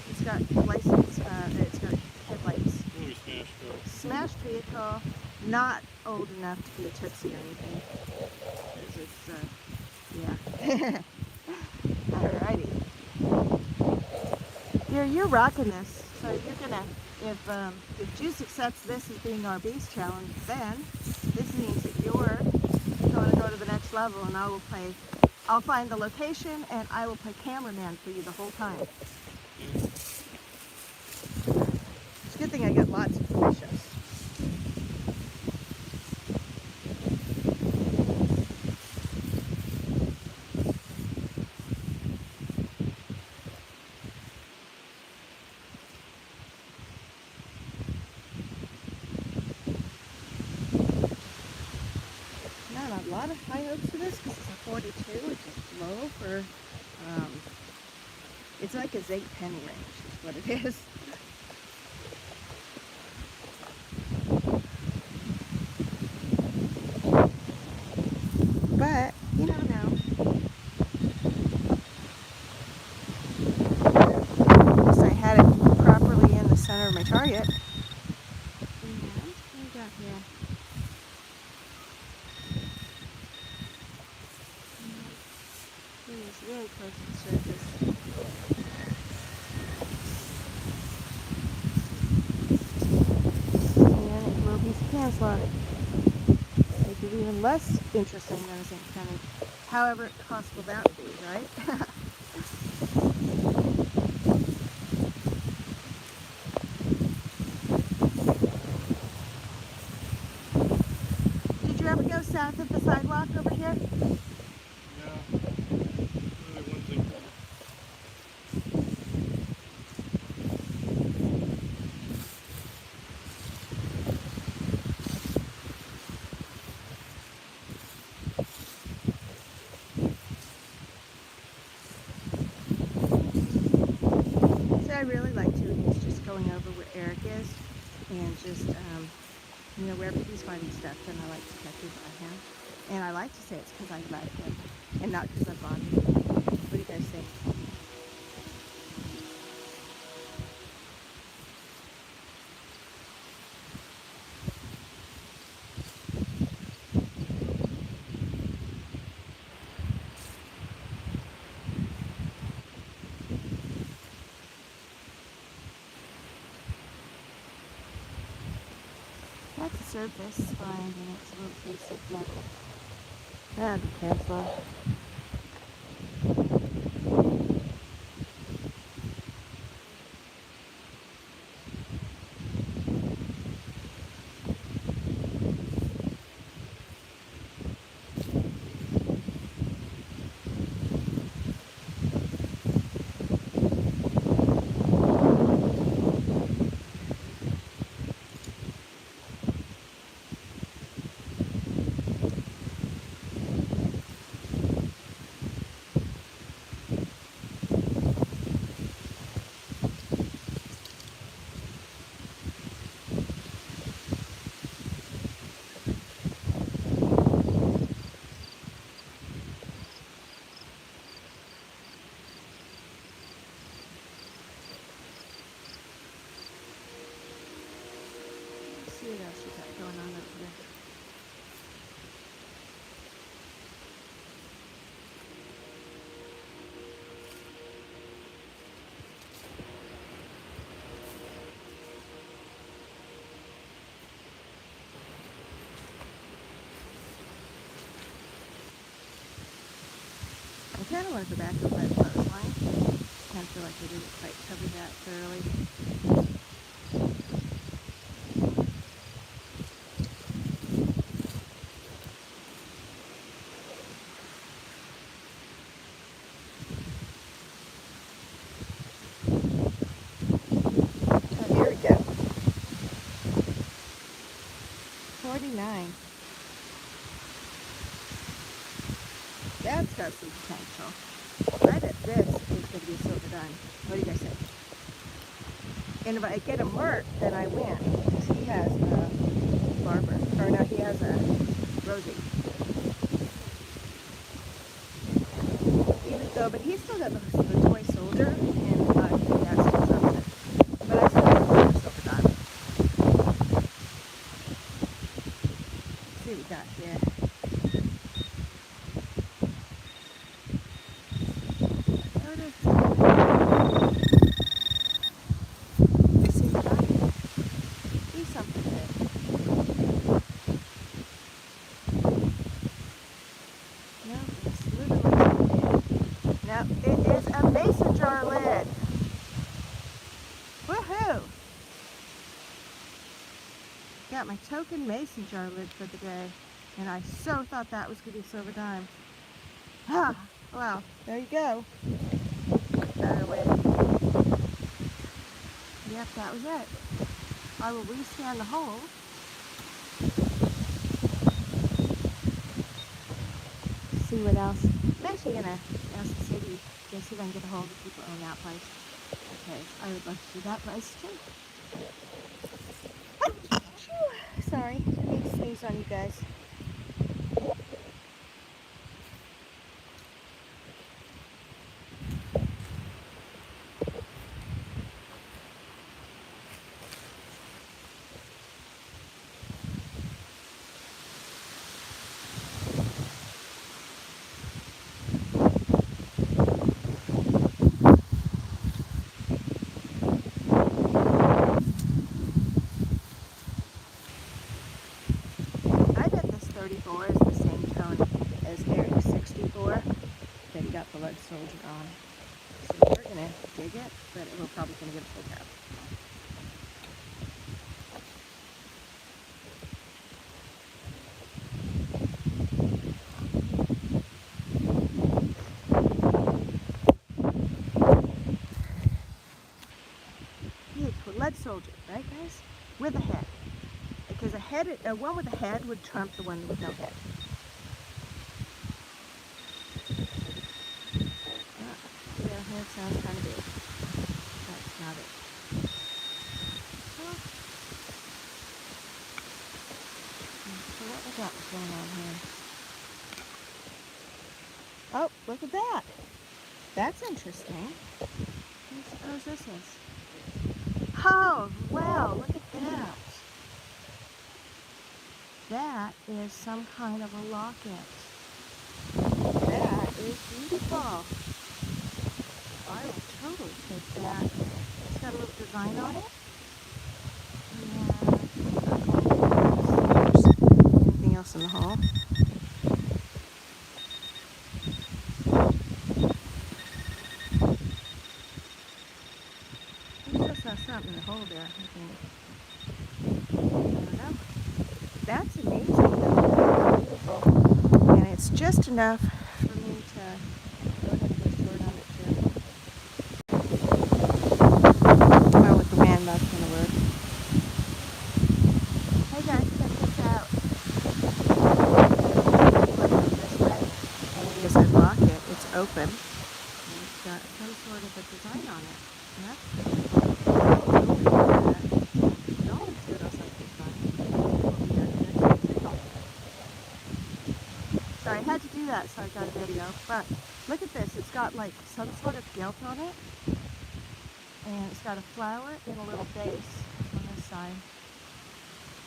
It's got license, it's got headlights. Oh, vehicle, not old enough to be a Tootsie or anything. 'Cause it's, yeah. Alrighty. You're rocking this. So you're gonna, if Juice accepts this as being our beast challenge, then this means that you're going to go to the next level, and I'll find the location, and I will play cameraman for you the whole time. It's a good thing I got lots of delicious. Not a lot of high hopes for this because it's a 42, which is low for, it's like his 8 penny range is what it is. But you never know. At least I had it properly in the center of my target. And what do we got here? It is really close to the surface. And it's a little piece of camouflage. Make it even less interesting than a zinc penny. However cost will that be, right? Did you ever go south of the sidewalk over here? Yeah. Really one thing. So I really like doing is just going over where Eric is and just, you know, wherever he's finding stuff, then I like to catch it by him. And I like to say it's because I let him and not because I bought him. What do you guys think? That's the surface find, and it's a little piece of metal. That'd be camouflage. See what else you got going on over there. I kind of want to go back over that clothesline. I kind of feel like I didn't quite cover that thoroughly. Oh, here we go. 49. That's got some potential. I bet this is going to be a silver dime. What do you guys think? And if I get him marked, then I win. Because he has a barber. Or no, he has a Rosie. Even though, but he's still got the toy soldier, and I think that's still something. But I still have a silver dime. out here. There it is. Let's see if I can do something with it. No, it's literally no, it is a mason jar lid. Woohoo! Got my token mason jar lid for the day, and I so thought that was going to be silver dime. Ah, well, there you go. Better lid. Yep, that was it. I will rescan the hole. See what else. I'm actually gonna ask the city to see if I can get a hold of people who own that place, because I would love to see that place too. Sorry, I need to sneeze on you guys. I bet this 34 is the same tone as Garrett's 64 that he got the lead soldier on. So we're gonna dig it, but we're probably gonna get a full cap. Beautiful lead soldier, right guys? With a head. Because one with a head would trump the one with no head. Yeah, that sounds kind of big. That's not it. So what we got going on here? Oh, look at that. That's interesting. What do you suppose this is? Oh, wow, look at that. That is some kind of a locket. That is beautiful. I will totally take that. It's got a little design on it. And anything else in the hole? I just saw something in the hole there, I think. I don't know. That's amazing though. Beautiful. And it's just enough for me to go ahead and go short on it too. Well, with the wind, that's going to work. Hey guys, check this out. Put it this way. Because I lock it, it's open. And it's got some sort of a design on it. And that's pretty cool. So I had to do that so I got a video. But look at this. It's got like some sort of gilt on it. And it's got a flower and a little base on this side.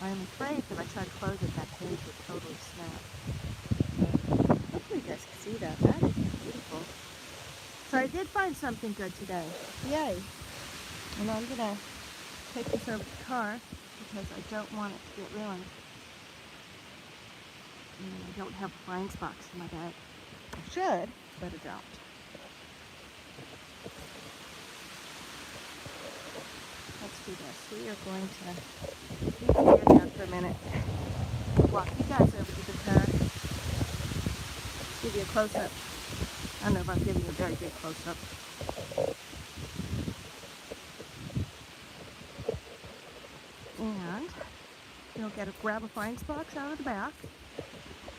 I'm afraid that if I try to close it, that page would totally snap. Hopefully you guys can see that. That is beautiful. So I did find something good today. Yay. And I'm going to take this over to the car because I don't want it to get ruined. And I don't have a blanks box in my bag. I should, but I don't. Let's do this. We are going to stand down for a minute. Walk you guys over to the car. Give you a close-up. I don't know if I'm giving you a very good close-up. And you'll grab a fines box out of the back.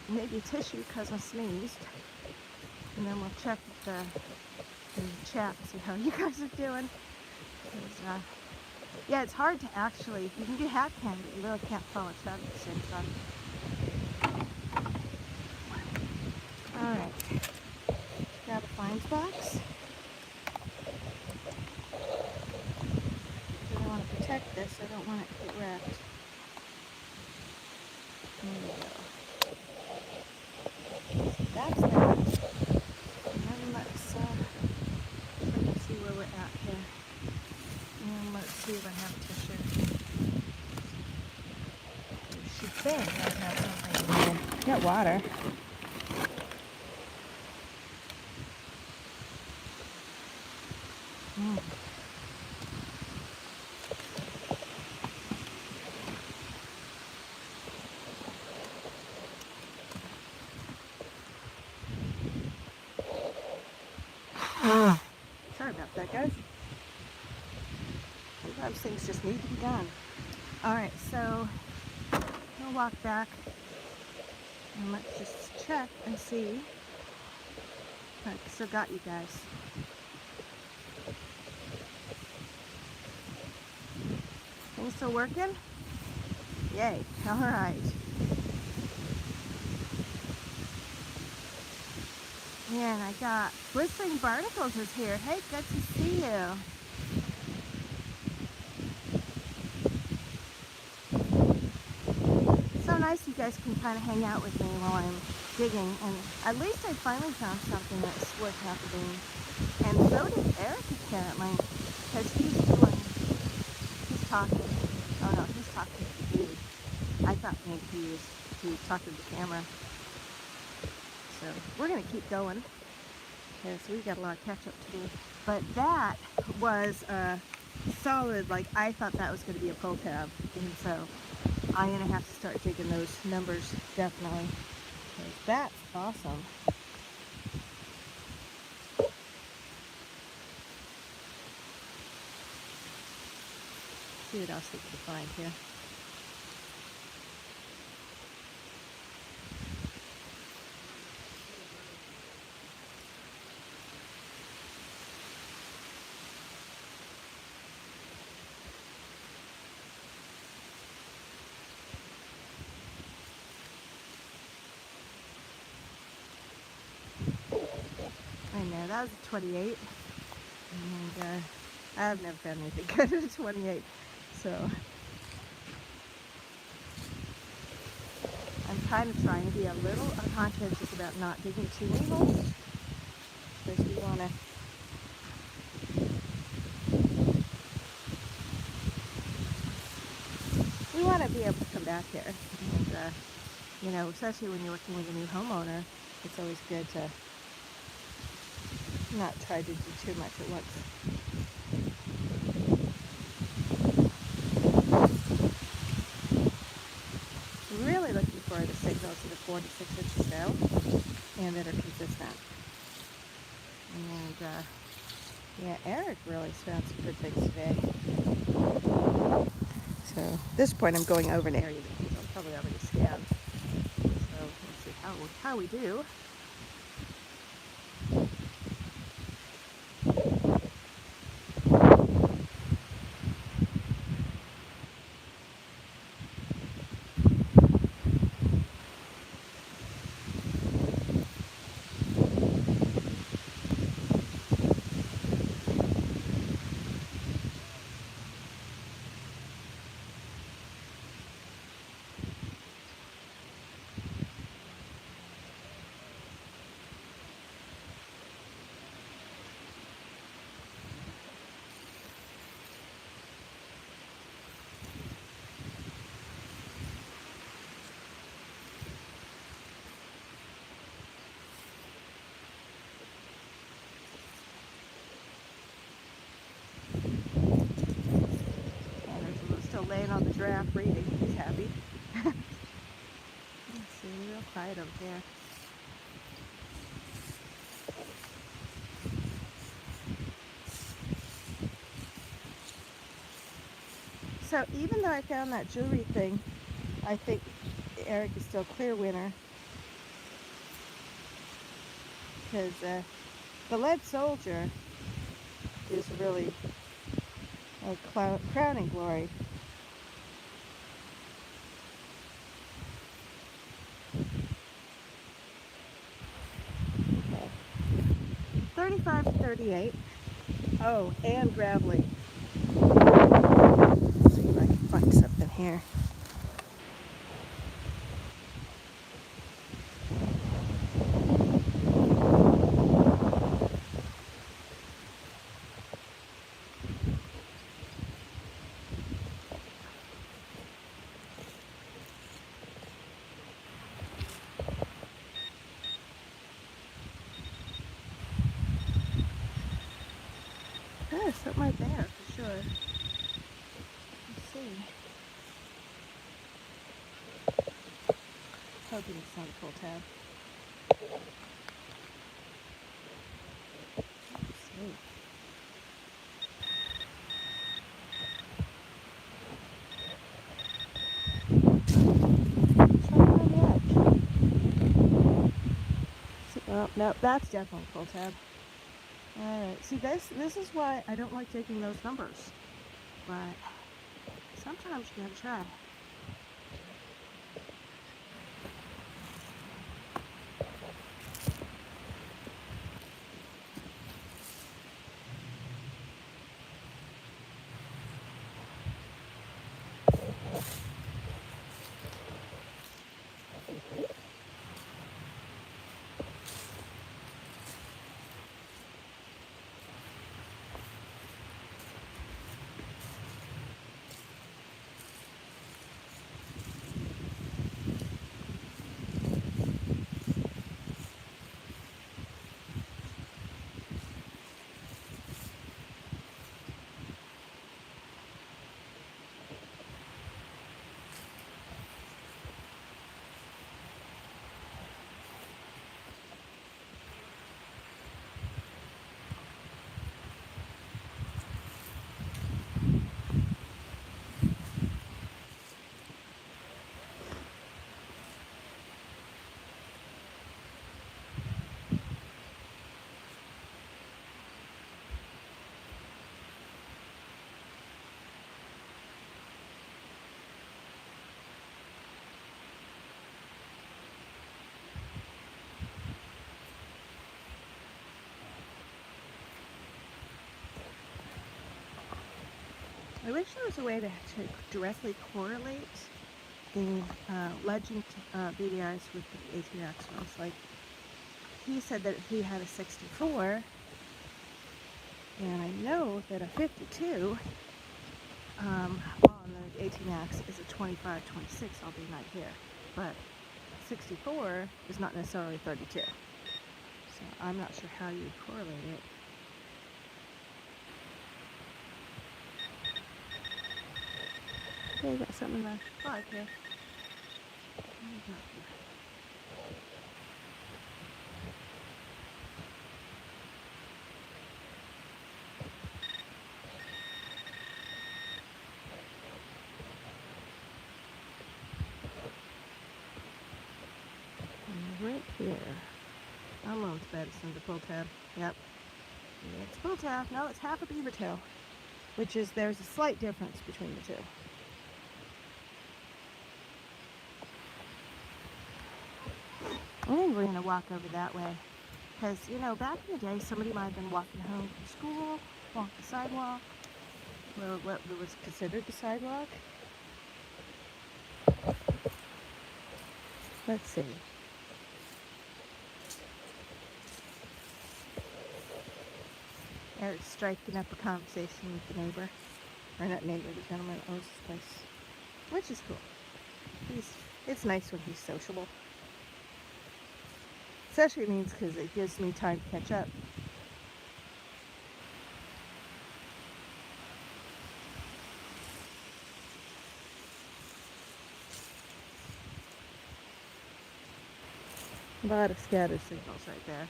Maybe a tissue because I sneezed. And then we'll check the chat and see how you guys are doing. Yeah, it's hard to actually, you can do hat cam, but you really can't follow chat at the same time. Alright. Grab a fines box. Because I want to protect this, I don't want it to get wrecked. There we go. that's that. And then let's see where we're at here. And let's see if I have tissue. She think I have something in here. Got water. Sorry about that, guys. Sometimes things just need to be done. Alright, so we'll walk back and let's just check and see. I still got you guys. Things still working? Yay. Alright. And I got Blistering Barnacles is here. Hey, good to see you. So nice you guys can kind of hang out with me while I'm digging. And at least I finally found something that's worth happening. And so did Eric apparently. Because he's talking. Oh no, he's talking to the dude. I thought maybe he was talking to the camera. So we're going to keep going because we got a lot of catch up to do. But that was solid. Like I thought that was going to be a pull tab, and so I'm going to have to start digging those numbers definitely. That's awesome. See what else we can find here. I know, that was a 28, and I've never found anything good at a 28, so I'm kind of trying to be a little conscientious about not digging too many holes, because we want to be able to come back here, and you know, especially when you're working with a new homeowner, it's always good to not try to do too much at once. Really looking for the signals that are 4 to 6 inches down and that are consistent. And yeah, Eric really found some good things today. So at this point I'm going over an area that he's probably already scanned. So let's see how we do. Laying on the giraffe reading. He's happy. Let's see, real quiet over there. So even though I found that jewelry thing, I think Eric is still clear winner. Because the lead soldier is really a crowning glory. 35 to 38. Oh, and gravelly. Let's see if I can find something here. something right there for sure. Let's see. Hoping it's not a full tab. Let's see. Oh, no, that's definitely full tab. Alright, see this is why I don't like taking those numbers. But sometimes you gotta try. I wish there was a way to directly correlate the legend BDIs with the ATMAX ones. Like, he said that he had a 64, and I know that a 52 on the ATMAX is a 25-26 all day night here, but 64 is not necessarily 32. So I'm not sure how you correlate it. Okay, got something in the bag here. What do we got here? And right here. I'm willing to bet it's in the pull tab. Yep. It's pull tab. No, it's half a beaver tail. Which is, there's a slight difference between the two. I think we're going to walk over that way. Because, you know, back in the day, somebody might have been walking home from school, walked the sidewalk, well, what was considered the sidewalk. Let's see. Garrett's striking up a conversation with the neighbor. Or not neighbor, the gentleman that owns this place. Which is cool. It's nice when he's sociable. Especially means because it gives me time to catch up. A lot of scatter signals right there.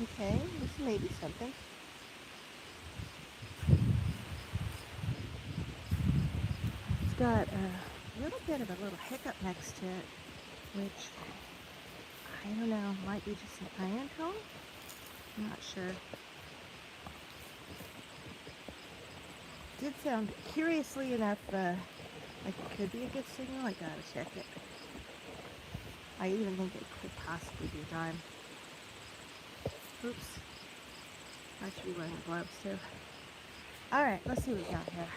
Okay, this may be something. It's got a little bit of a little hiccup next to it, which, I don't know, might be just an iron tone? I'm not sure. Did sound, curiously enough, like it could be a good signal. I gotta check it. I even think it could possibly be a dime. Oops. I should be wearing gloves too. Alright, let's see what we got here.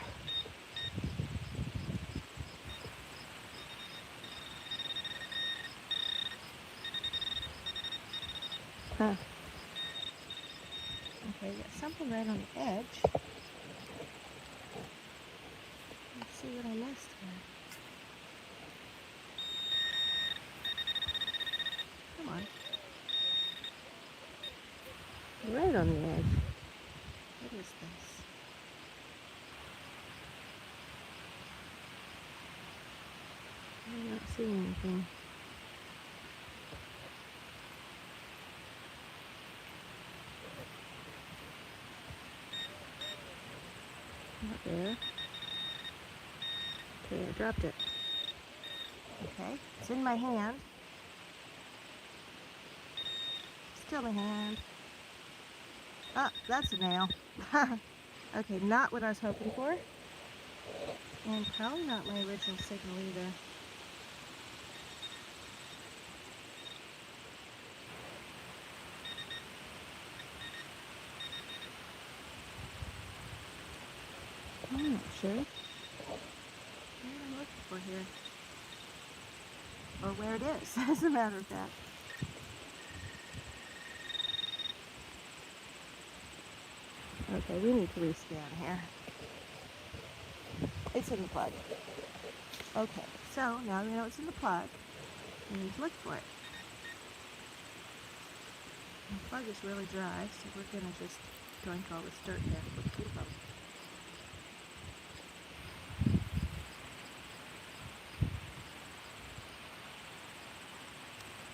Huh. Okay, got something right on the edge. Let's see what I missed here. Come on. Right on the edge. What is this? I'm not seeing anything. Not there. Okay, I dropped it. Okay, it's in my hand. Still my hand. Ah, that's a nail. Okay, not what I was hoping for. And probably not my original signal either. I'm not sure what I'm looking for here. Or where it is, as a matter of fact. Okay, we need to rescan here. It's in the plug. Okay, so now we know it's in the plug. We need to look for it. The plug is really dry, so we're going to just dunk all this dirt here with people.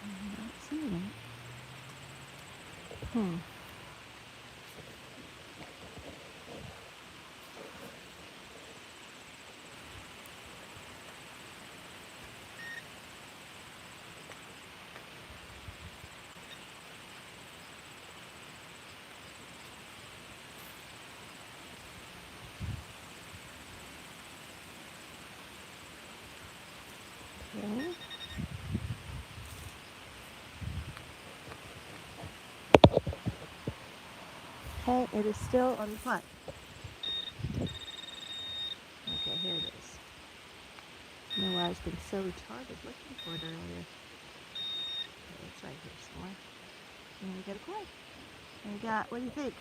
I'm not seeing it. Okay. Okay, it is still on the plug. Okay, here it is. I don't know why I was being so retarded looking for it earlier. Okay, it's right here somewhere. And we got a coin. And we got, what do you think?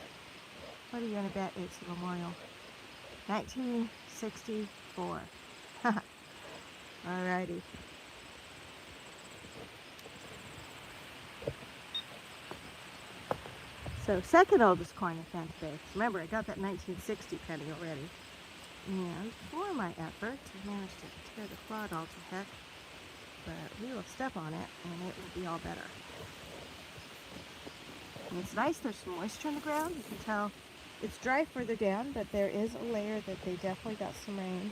What are you going to bet it's a memorial? 1964. Alrighty. So second oldest coin I found today. Remember, I got that 1960 penny already. And for my effort, I managed to tear the clod all to heck. But we will step on it and it will be all better. And it's nice, there's some moisture in the ground. You can tell it's dry further down, but there is a layer that they definitely got some rain.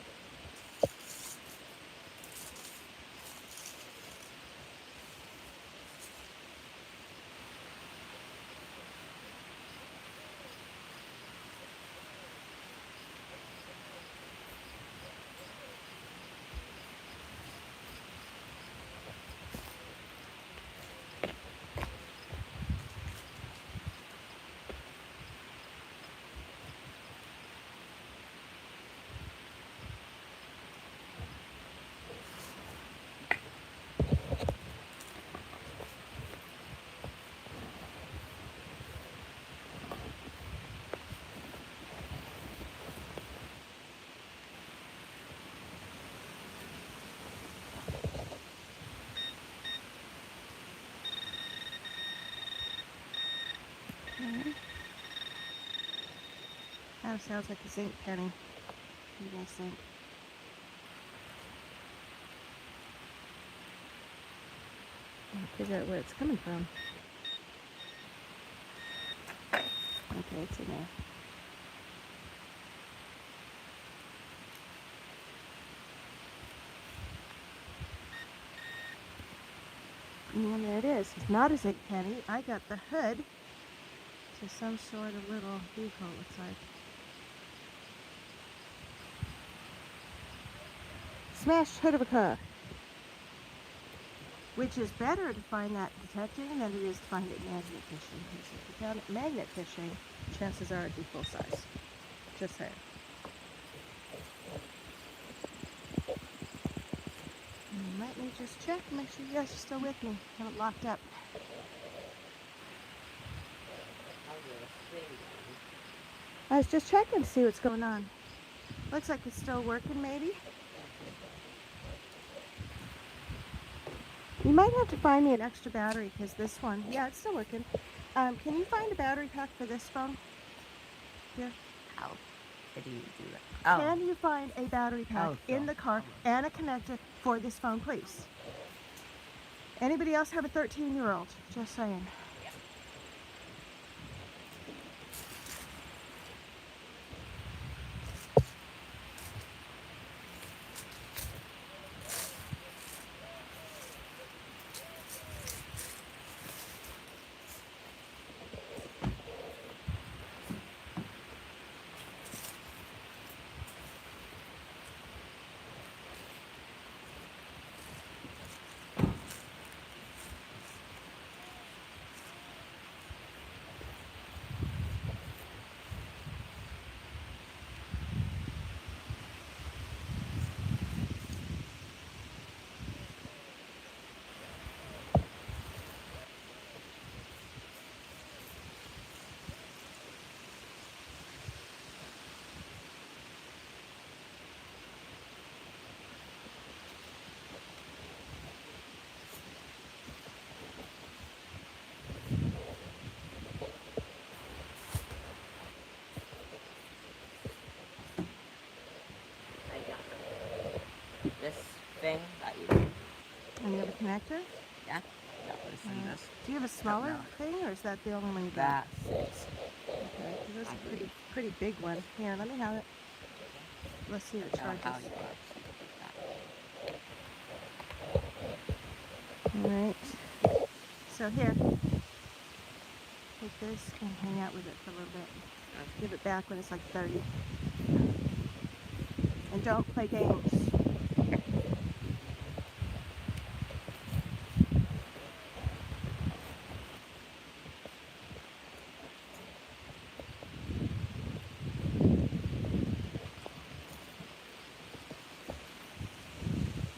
Kind of sounds like a zinc penny. What do you guys think? I'll figure out where it's coming from. Okay, it's in there. And there it is. It's not a zinc penny. I got the hood to some sort of little vehicle, it looks like. Smashed hood of a car. which is better to find that detecting than it is to find it magnet fishing. Because if you found it magnet fishing, chances are it'd be full size. Just saying. And let me just check, make sure you guys are still with me. Haven't locked up. I was just checking to see what's going on. Looks like it's still working, maybe. You might have to find me an extra battery because this one, yeah, it's still working. Can you find a battery pack for this phone? Here. How do you do that? Can you find a battery pack in the car and a connector for this phone, please? Anybody else have a 13-year-old? Just saying. This thing that you do. And you have a connector? Yeah. That was in this. Do you have a smaller No. thing, or is that the only one you got? That six. Okay, 'cause that's a pretty big one. Here, let me have it. Let's see what it How charges. you work. All right. So here, take this and hang out with it for a little bit. Give it back when it's like 30. And don't play games.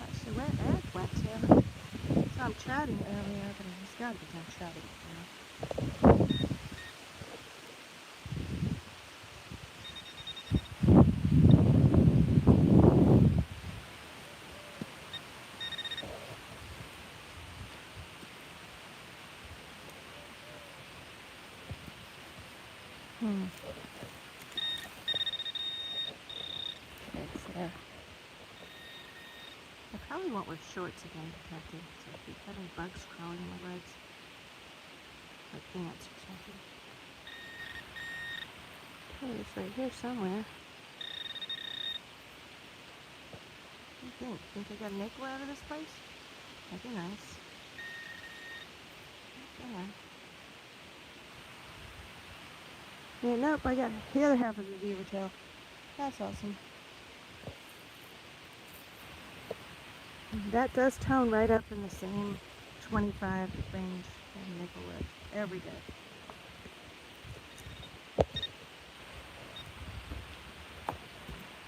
Actually, where Eric went to? So I'm chatting earlier, but he's got to be done chatting now. It's there. I probably won't wear shorts again, detective. So if you've got any bugs crawling in my legs, like ants or something. Okay, it's right here somewhere. What do you think? Think I got a nickel out of this place? That'd be nice. Yeah. Yeah, nope, I got the other half of the beaver tail. That's awesome. That does tone right up in the same 25 range that nickel would every day.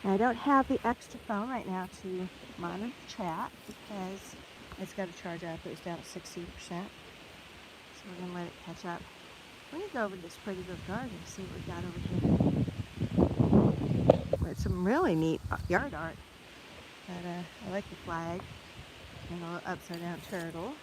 Now, I don't have the extra phone right now to monitor chat because it's got to charge up. It was down at 60%. So we're going to let it catch up. We're going to go over to this pretty little garden and see what we got over here. It's some really neat yard art. But I like the flag and the little upside down turtle.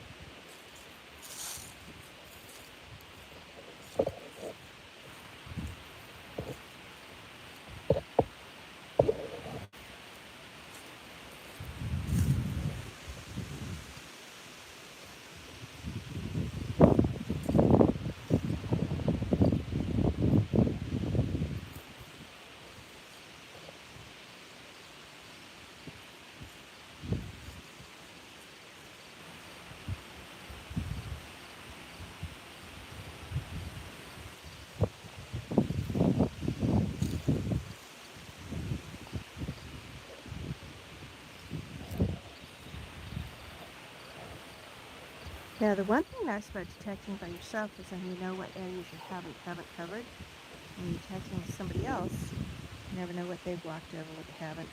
Now, the one thing nice about detecting by yourself is then you know what areas you haven't covered. When you're detecting with somebody else, you never know what they've walked over, what they haven't.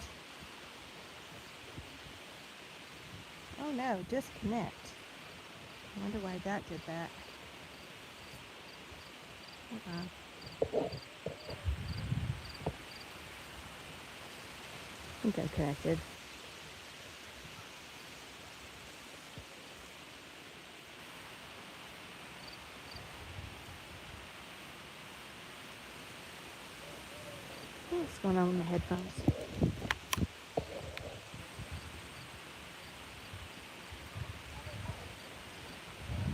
Oh no, disconnect. I wonder why that did that. Hold on. I think I connected. What's going on with my headphones?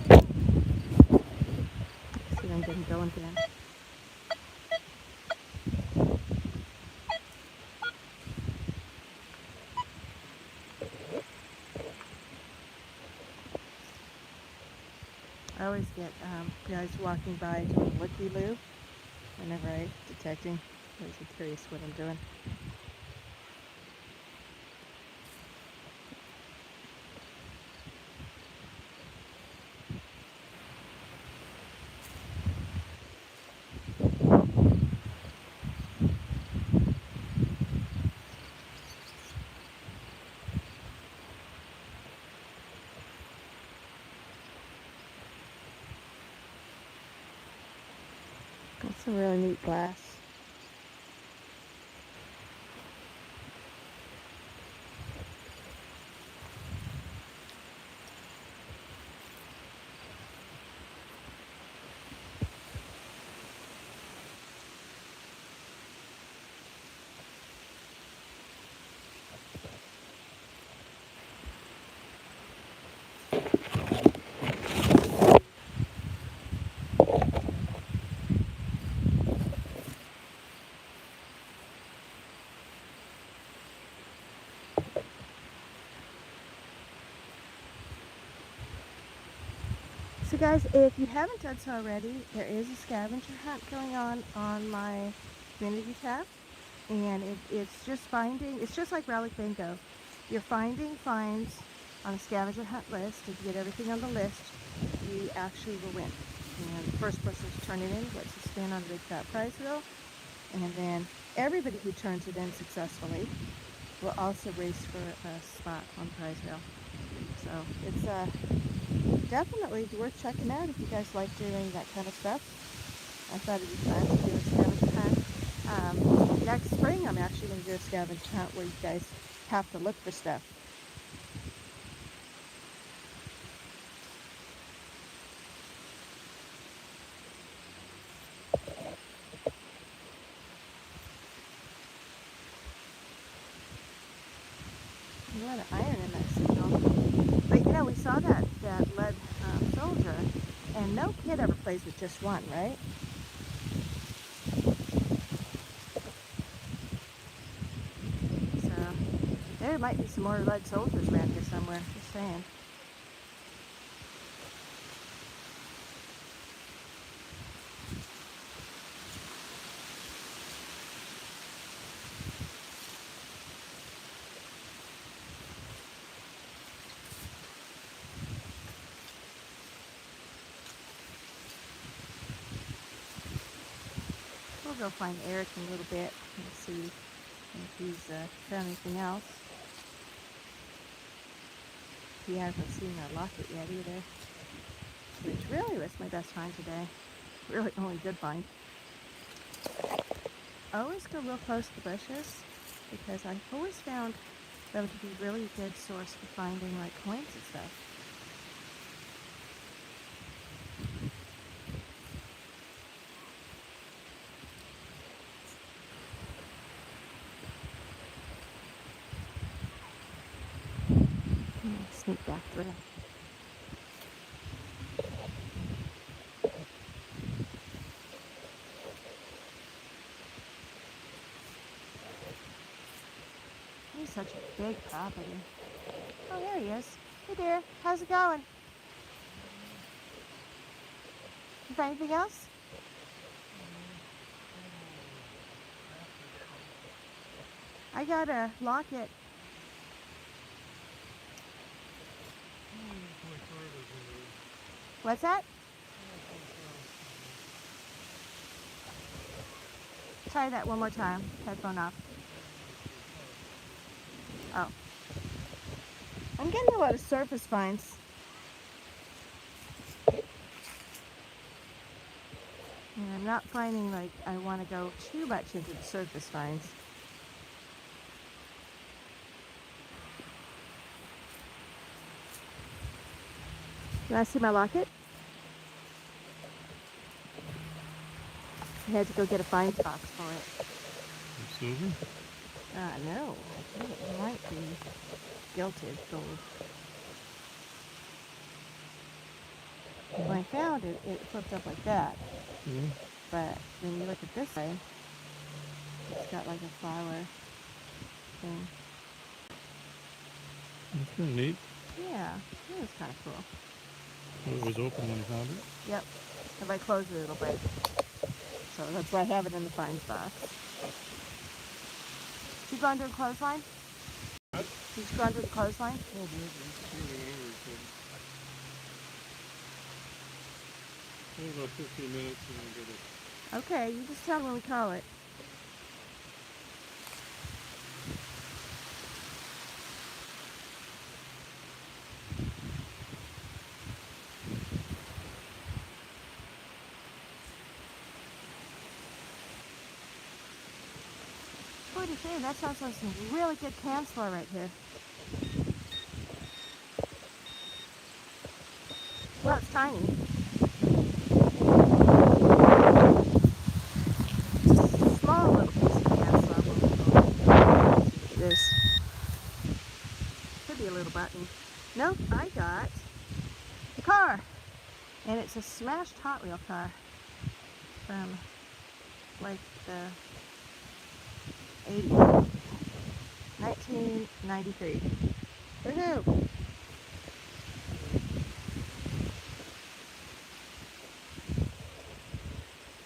Let's see if I can get them going again. I always get guys walking by doing looky-loo whenever I'm detecting. I always get curious what I'm doing. That's some really neat glass. So guys, if you haven't done so already, there is a scavenger hunt going on my community tab. And it's just finding, it's just like Relic Bingo. You're finding finds on a scavenger hunt list. If you get everything on the list, you actually will win. And the first person to turn it in gets a spin on a big fat prize wheel. And then everybody who turns it in successfully will also race for a spot on the prize wheel. So it's definitely worth checking out if you guys like doing that kind of stuff. I thought it'd be fun to do a scavenger hunt. Next spring, I'm actually going to do a scavenger hunt where you guys have to look for stuff. A lot of iron in that signal. But you know, we saw that lead soldier, and no kid ever plays with just one, right? So there might be some more lead soldiers around here somewhere, just saying. We'll go find Eric in a little bit and see if he's found anything else. He hasn't seen our locket yet either, which really was my best find today. Really only good find. Always go real close to the bushes because I've always found them to be really a good source for finding like coins and stuff. Sneak back through. He's such a big property. Oh, there he is. Hey dear, how's it going? You find anything else? I got a locket. What's that? Try that one more time. Headphone off. Oh. I'm getting a lot of surface vines. And I'm not finding like I want to go too much into the surface vines. You want to see my locket? I had to go get a fines box for it. Silver? No. I think it might be gilded gold. When I found it, it flipped up like that. Yeah. But when you look at this way, it's got like a flower thing. That's kind of neat. Yeah, it was kind of cool. Oh, it was open when you found it. Yep. If I close it, it'll break. So that's why I have it in the fines box. You go under the clothesline? What? You go under the clothesline? Oh, maybe about 15 minutes and I'll get it. Okay, you just tell me when we call it. What do you say? That sounds like some really good can floor right here. Well, it's tiny. Small little piece of can floor. It is. Could be a little button. Nope, I got the car. And it's a smashed Hot Wheel car from like the 1993. Woohoo!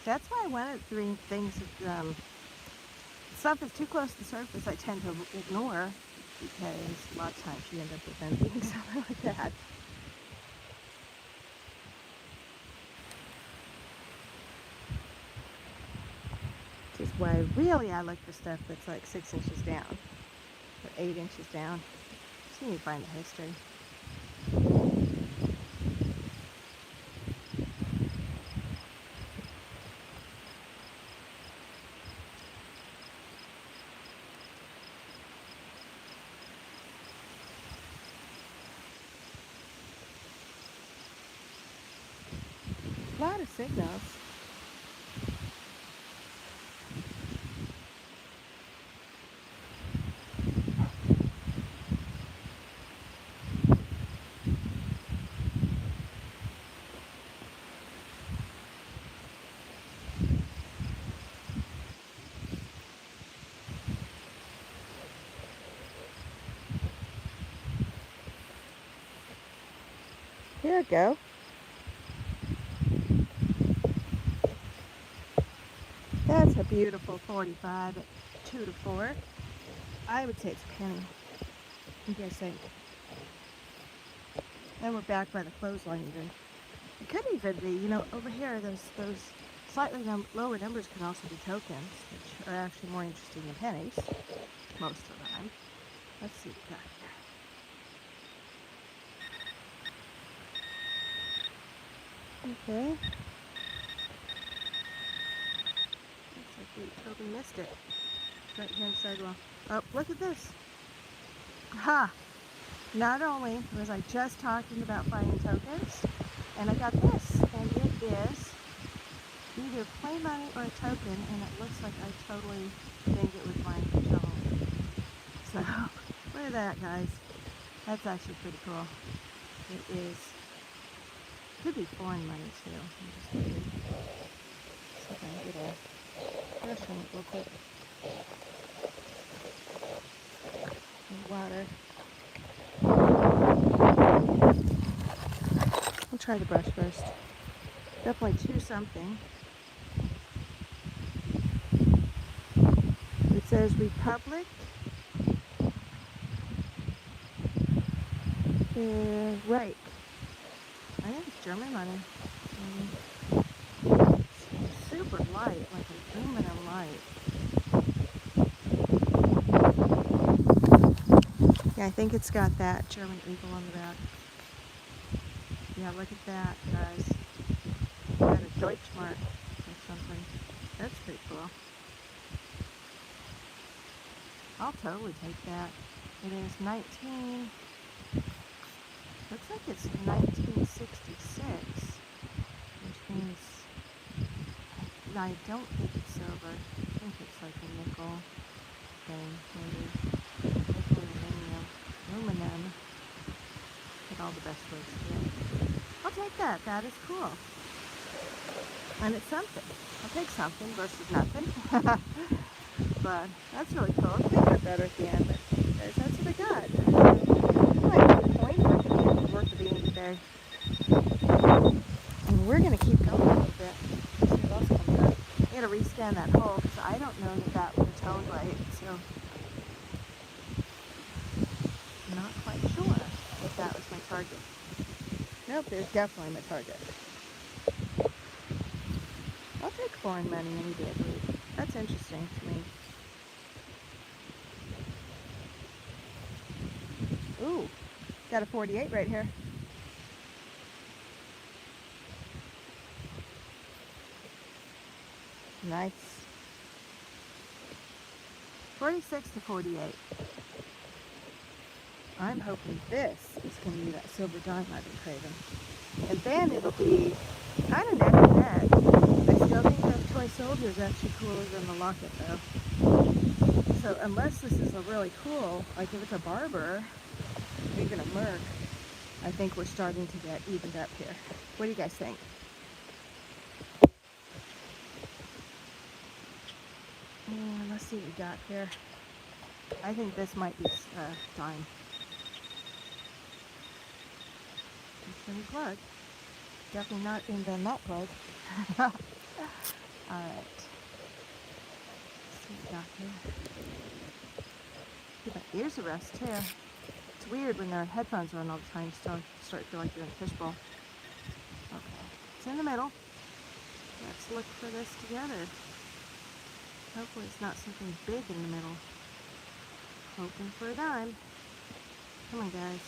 That's why one of the things, stuff that's too close to the surface I tend to ignore because a lot of times you end up with them being something like that. Which is why really I look for stuff that's like 6 inches down or 8 inches down. So you need to find the history. A lot of signals. Here we go. That's a beautiful 45 at 2 to 4. I would say it's a penny. What do you guys think? And we're back by the clothesline even. It could even be, you know, over here, those slightly lower numbers can also be tokens, which are actually more interesting than pennies, most of the time. Let's see what we got here. Okay. Looks like we totally missed it. Right here inside the wall. Oh, look at this. Ha! Not only was I just talking about finding tokens, and I got this, and it is either play money or a token, and it looks like I totally think it was mine for shoveling. So, look at that, guys. That's actually pretty cool. It is. Could be foreign money too. I'm just looking. See if I can get a brush on it real quick. Water. I'll try the brush first. Definitely chew something. It says Republic. Right. I am German money. Super light, like aluminum light. Yeah, I think it's got that German eagle on the back. Yeah, look at that, guys. Got a Deutschmark or something. That's pretty cool. I'll totally take that. It is 19. Looks like it's 1966, which means I don't think it's silver. I think it's like a nickel thing, maybe. Nickel aluminum. Get all the best words to it. I'll take that. That is cool. And it's something. I'll take something versus nothing. But that's really cool. I'll think about better at the end, but guys, that's what I got. Like the point, worth of being today. And we're going to keep going a little bit. See what else comes up. I got to rescan that hole because I don't know that that would have toned right. So I'm not quite sure if that was my target. Nope, it's definitely my target. I'll take foreign money any day of the week. That's interesting to me. Ooh, got a 48 right here. Nice. 46 to 48. I'm hoping this is going to be that silver dime I've been craving. And then it'll be kind of neck and neck. I still think that toy soldier is actually cooler than the locket though. So unless this is a really cool, like if it's a barber, or even a merc, I think we're starting to get evened up here. What do you guys think? And let's see what we got here. I think this might be dime. It's any plug. Definitely not in the nut plug. Alright. Let's see what we got here. Give my ears a rest too. It's weird when their headphones are on all the time, so you start to feel like you're in a fishbowl. Okay, it's in the middle. Let's look for this together. Hopefully it's not something big in the middle. Hoping for a dime. Come on, guys.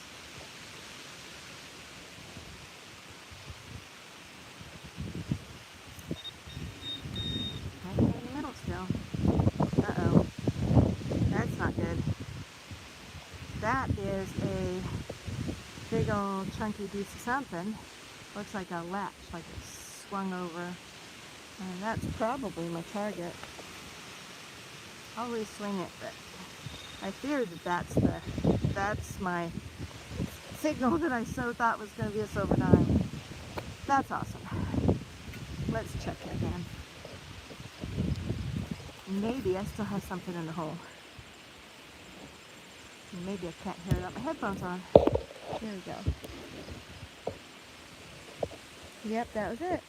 Right in the middle still. Uh-oh. That's not good. That is a big old chunky piece of something. Looks like a latch, like it's swung over. And that's probably my target. I'll re-swing it, but I fear that that's my signal that I so thought was going to be a silver dime. That's awesome. Let's check it again. Maybe I still have something in the hole. Maybe I can't hear it without my headphones on. Here we go. Yep, that was it.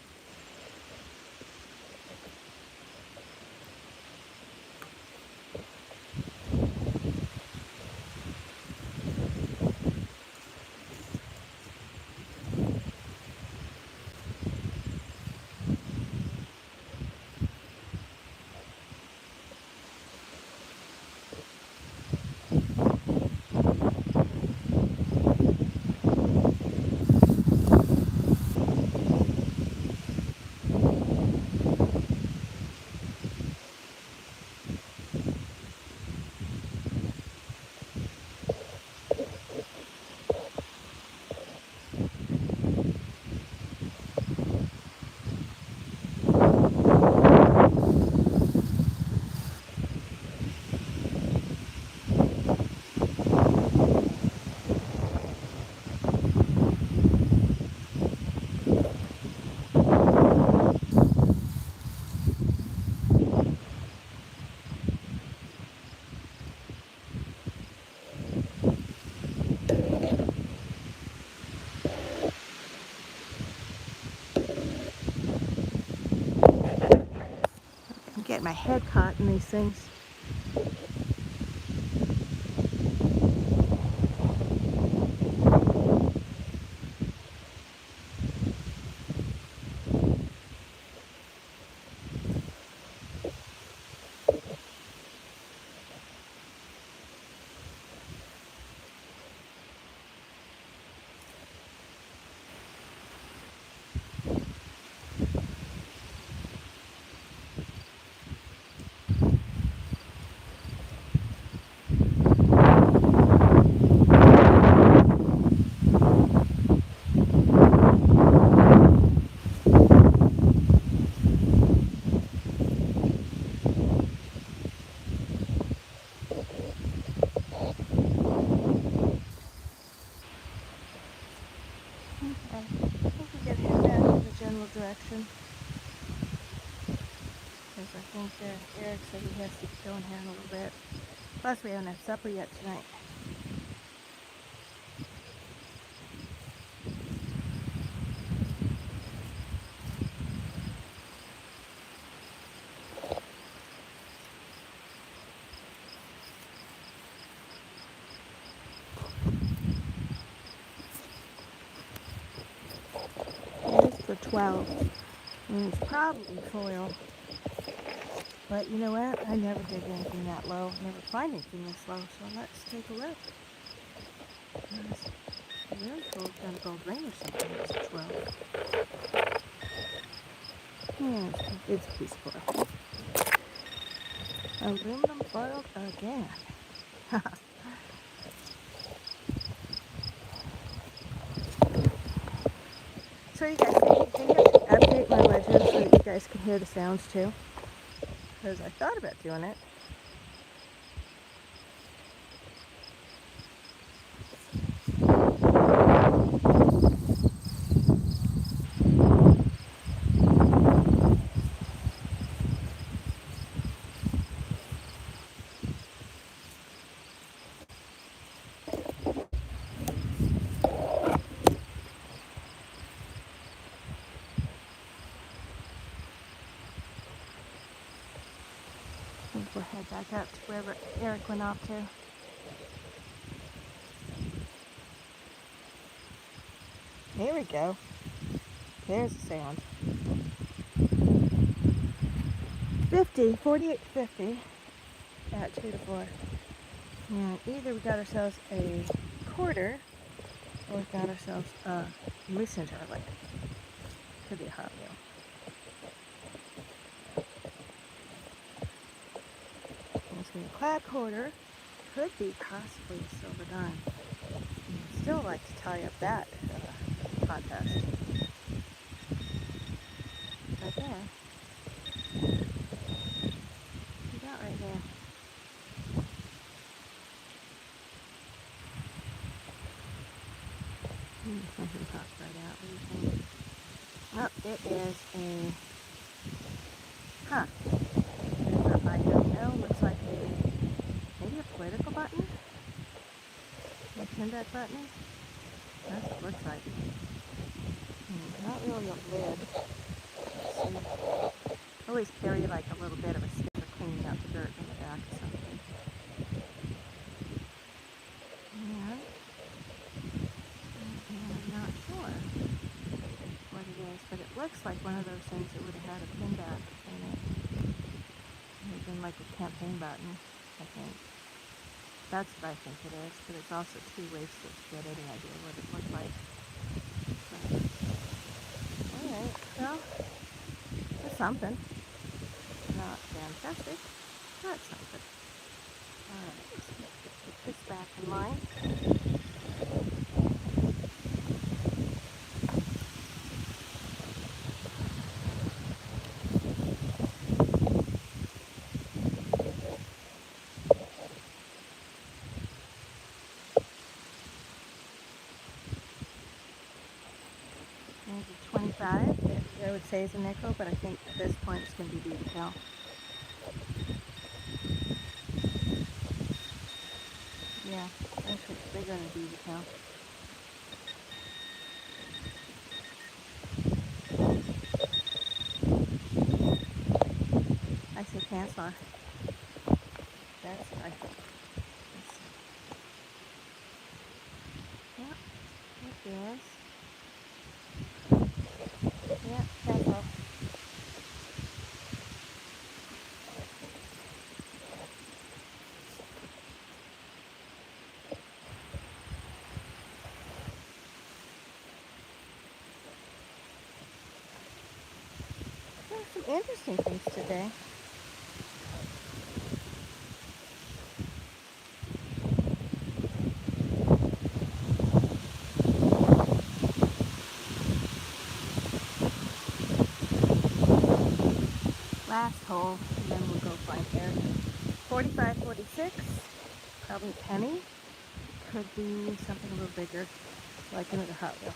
Get my head caught in these things. think Eric said he has to go in here in a little bit. Plus, we haven't had supper yet tonight. It is for 12. And it's probably foil. But you know what? I never dig anything that low. Never find anything this low. So let's take a look. I really thought it was gonna go green or something. It's a 12. It's a piece of foil. Aluminum foil again. So you guys think I should update my legend so that you guys can hear the sounds too? Because I thought about doing it. We'll head back up to wherever Eric went off to. Here we go. There's the sound. 48 to 50 at 2 to 4. And either we got ourselves a quarter or we got ourselves a messenger link. Could be a hot wheel. It's going to be a clad quarter. Could be possibly a silver dime. I'd still like to tie up that contest. Right there. You got right there. Something pops right out. What do you think? Oh, it is a... Huh. I don't know. Looks like maybe a political button? A pinback button? That's what it looks like. Not really a lid. Let's see. Always carry like a little bit of a stick for cleaning out the dirt in the back or something. And I'm not sure what it is, but it looks like one of those things that would have had a pinback in it. It would have been like a campaign button, I think. That's what I think it is, but it's also too wasted to get any idea what it looked like. Alright, well, that's something. Not fantastic, but something. Alright, let's put this back in line. Maybe 25, I would say is a nickel, but I think at this point it's going to be decal. Yeah, I think they're going to be decal. I say cancel. That's what I think. Yep, it is. Yeah, cancel. There's some interesting things today. Last hole, and then we'll go find Eric. 45, 46, probably penny. Could be something a little bigger, like another Hot Wheel.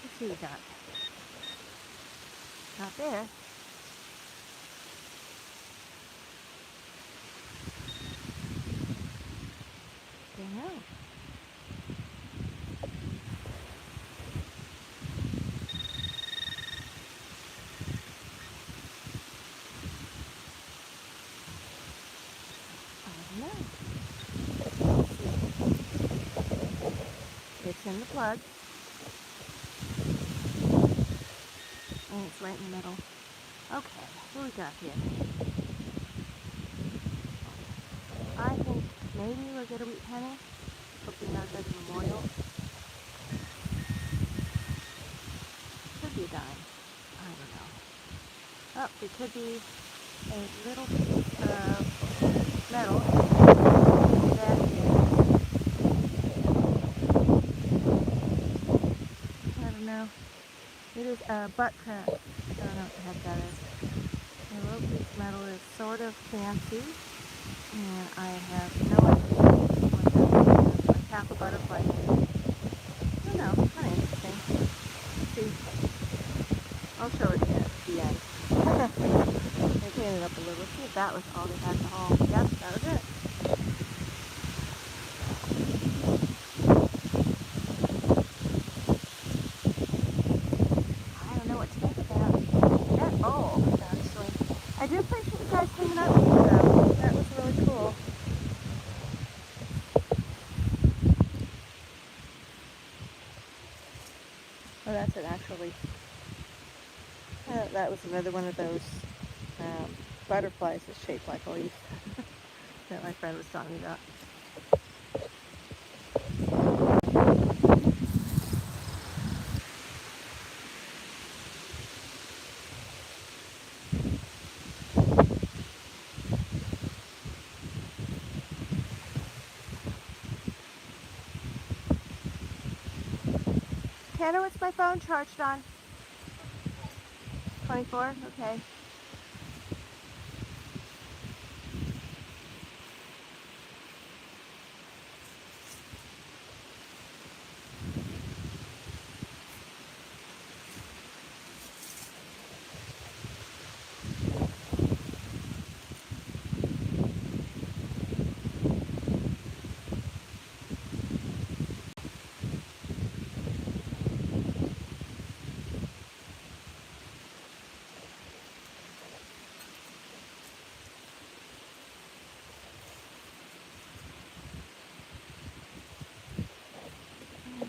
Let's see what we got. Not there. Don't know. I don't know. Let's see. It's in the plug. And it's right in the middle. Okay, what do we got here? I think maybe we'll get a wheat penny. Hopefully not good memorial. Could be a dime. I don't know. Oh, it could be a little piece of metal. That is, I don't know. It is a butt crack. I don't know what the heck that is. A little piece of metal is sort of fancy, and I have no idea what that is. Like half a butterfly. I don't know. Kind of interesting. Let's see. I'll show it again at the end. They cleaned it up a little. Let's see if that was all they had to haul. Yep, that was it. I don't know what to think about that all, actually. I do appreciate you guys hanging out with me, though. That was really cool. Oh, that's it, actually. That was another one of those butterflies that's shaped like a leaf that my friend was telling me about. Tanner, what's my phone charged on? 24? Okay.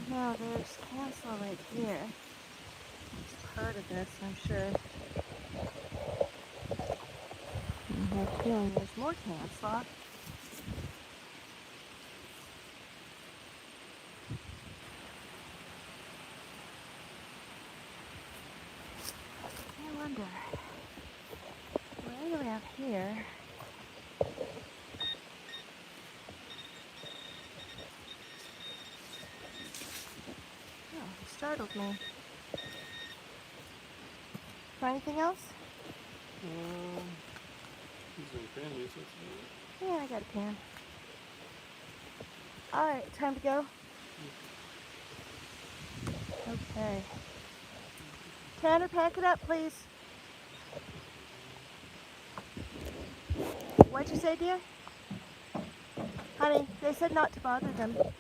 Now there's cancel right here. It's part of this, I'm sure. I have a feeling there's more cancel. I wonder, right around here, oh, it startled me. Try anything else? He's in pennies, that's Yeah, I got a pan. Alright, time to go? Okay. Tanner, pack it up, please. What'd you say, dear? Honey, they said not to bother them. So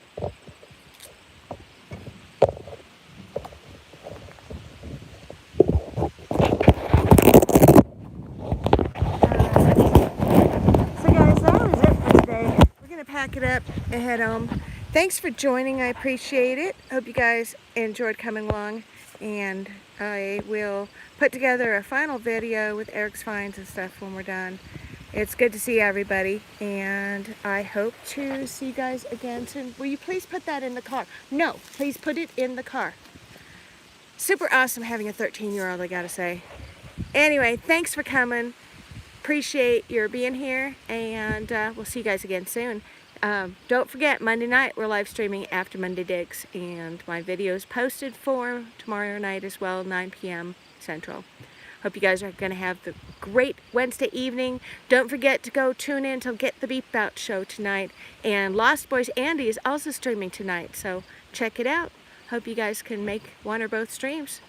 guys, that was it for today. We're going to pack it up and head home. Thanks for joining. I appreciate it. Hope you guys enjoyed coming along. And I will put together a final video with Eric's finds and stuff when we're done. It's good to see everybody, and I hope to see you guys again soon. Will you please put that in the car? No, please put it in the car. Super awesome having a 13-year-old, I gotta say. Anyway, thanks for coming. Appreciate your being here, and we'll see you guys again soon. Don't forget, Monday night we're live streaming after Monday Digs, and my video's posted for tomorrow night as well, 9 p.m. Central. Hope you guys are going to have the great Wednesday evening. Don't forget to go tune in to Get the Beep Out show tonight. And Lost Boys Andy is also streaming tonight, so check it out. hope you guys can make one or both streams.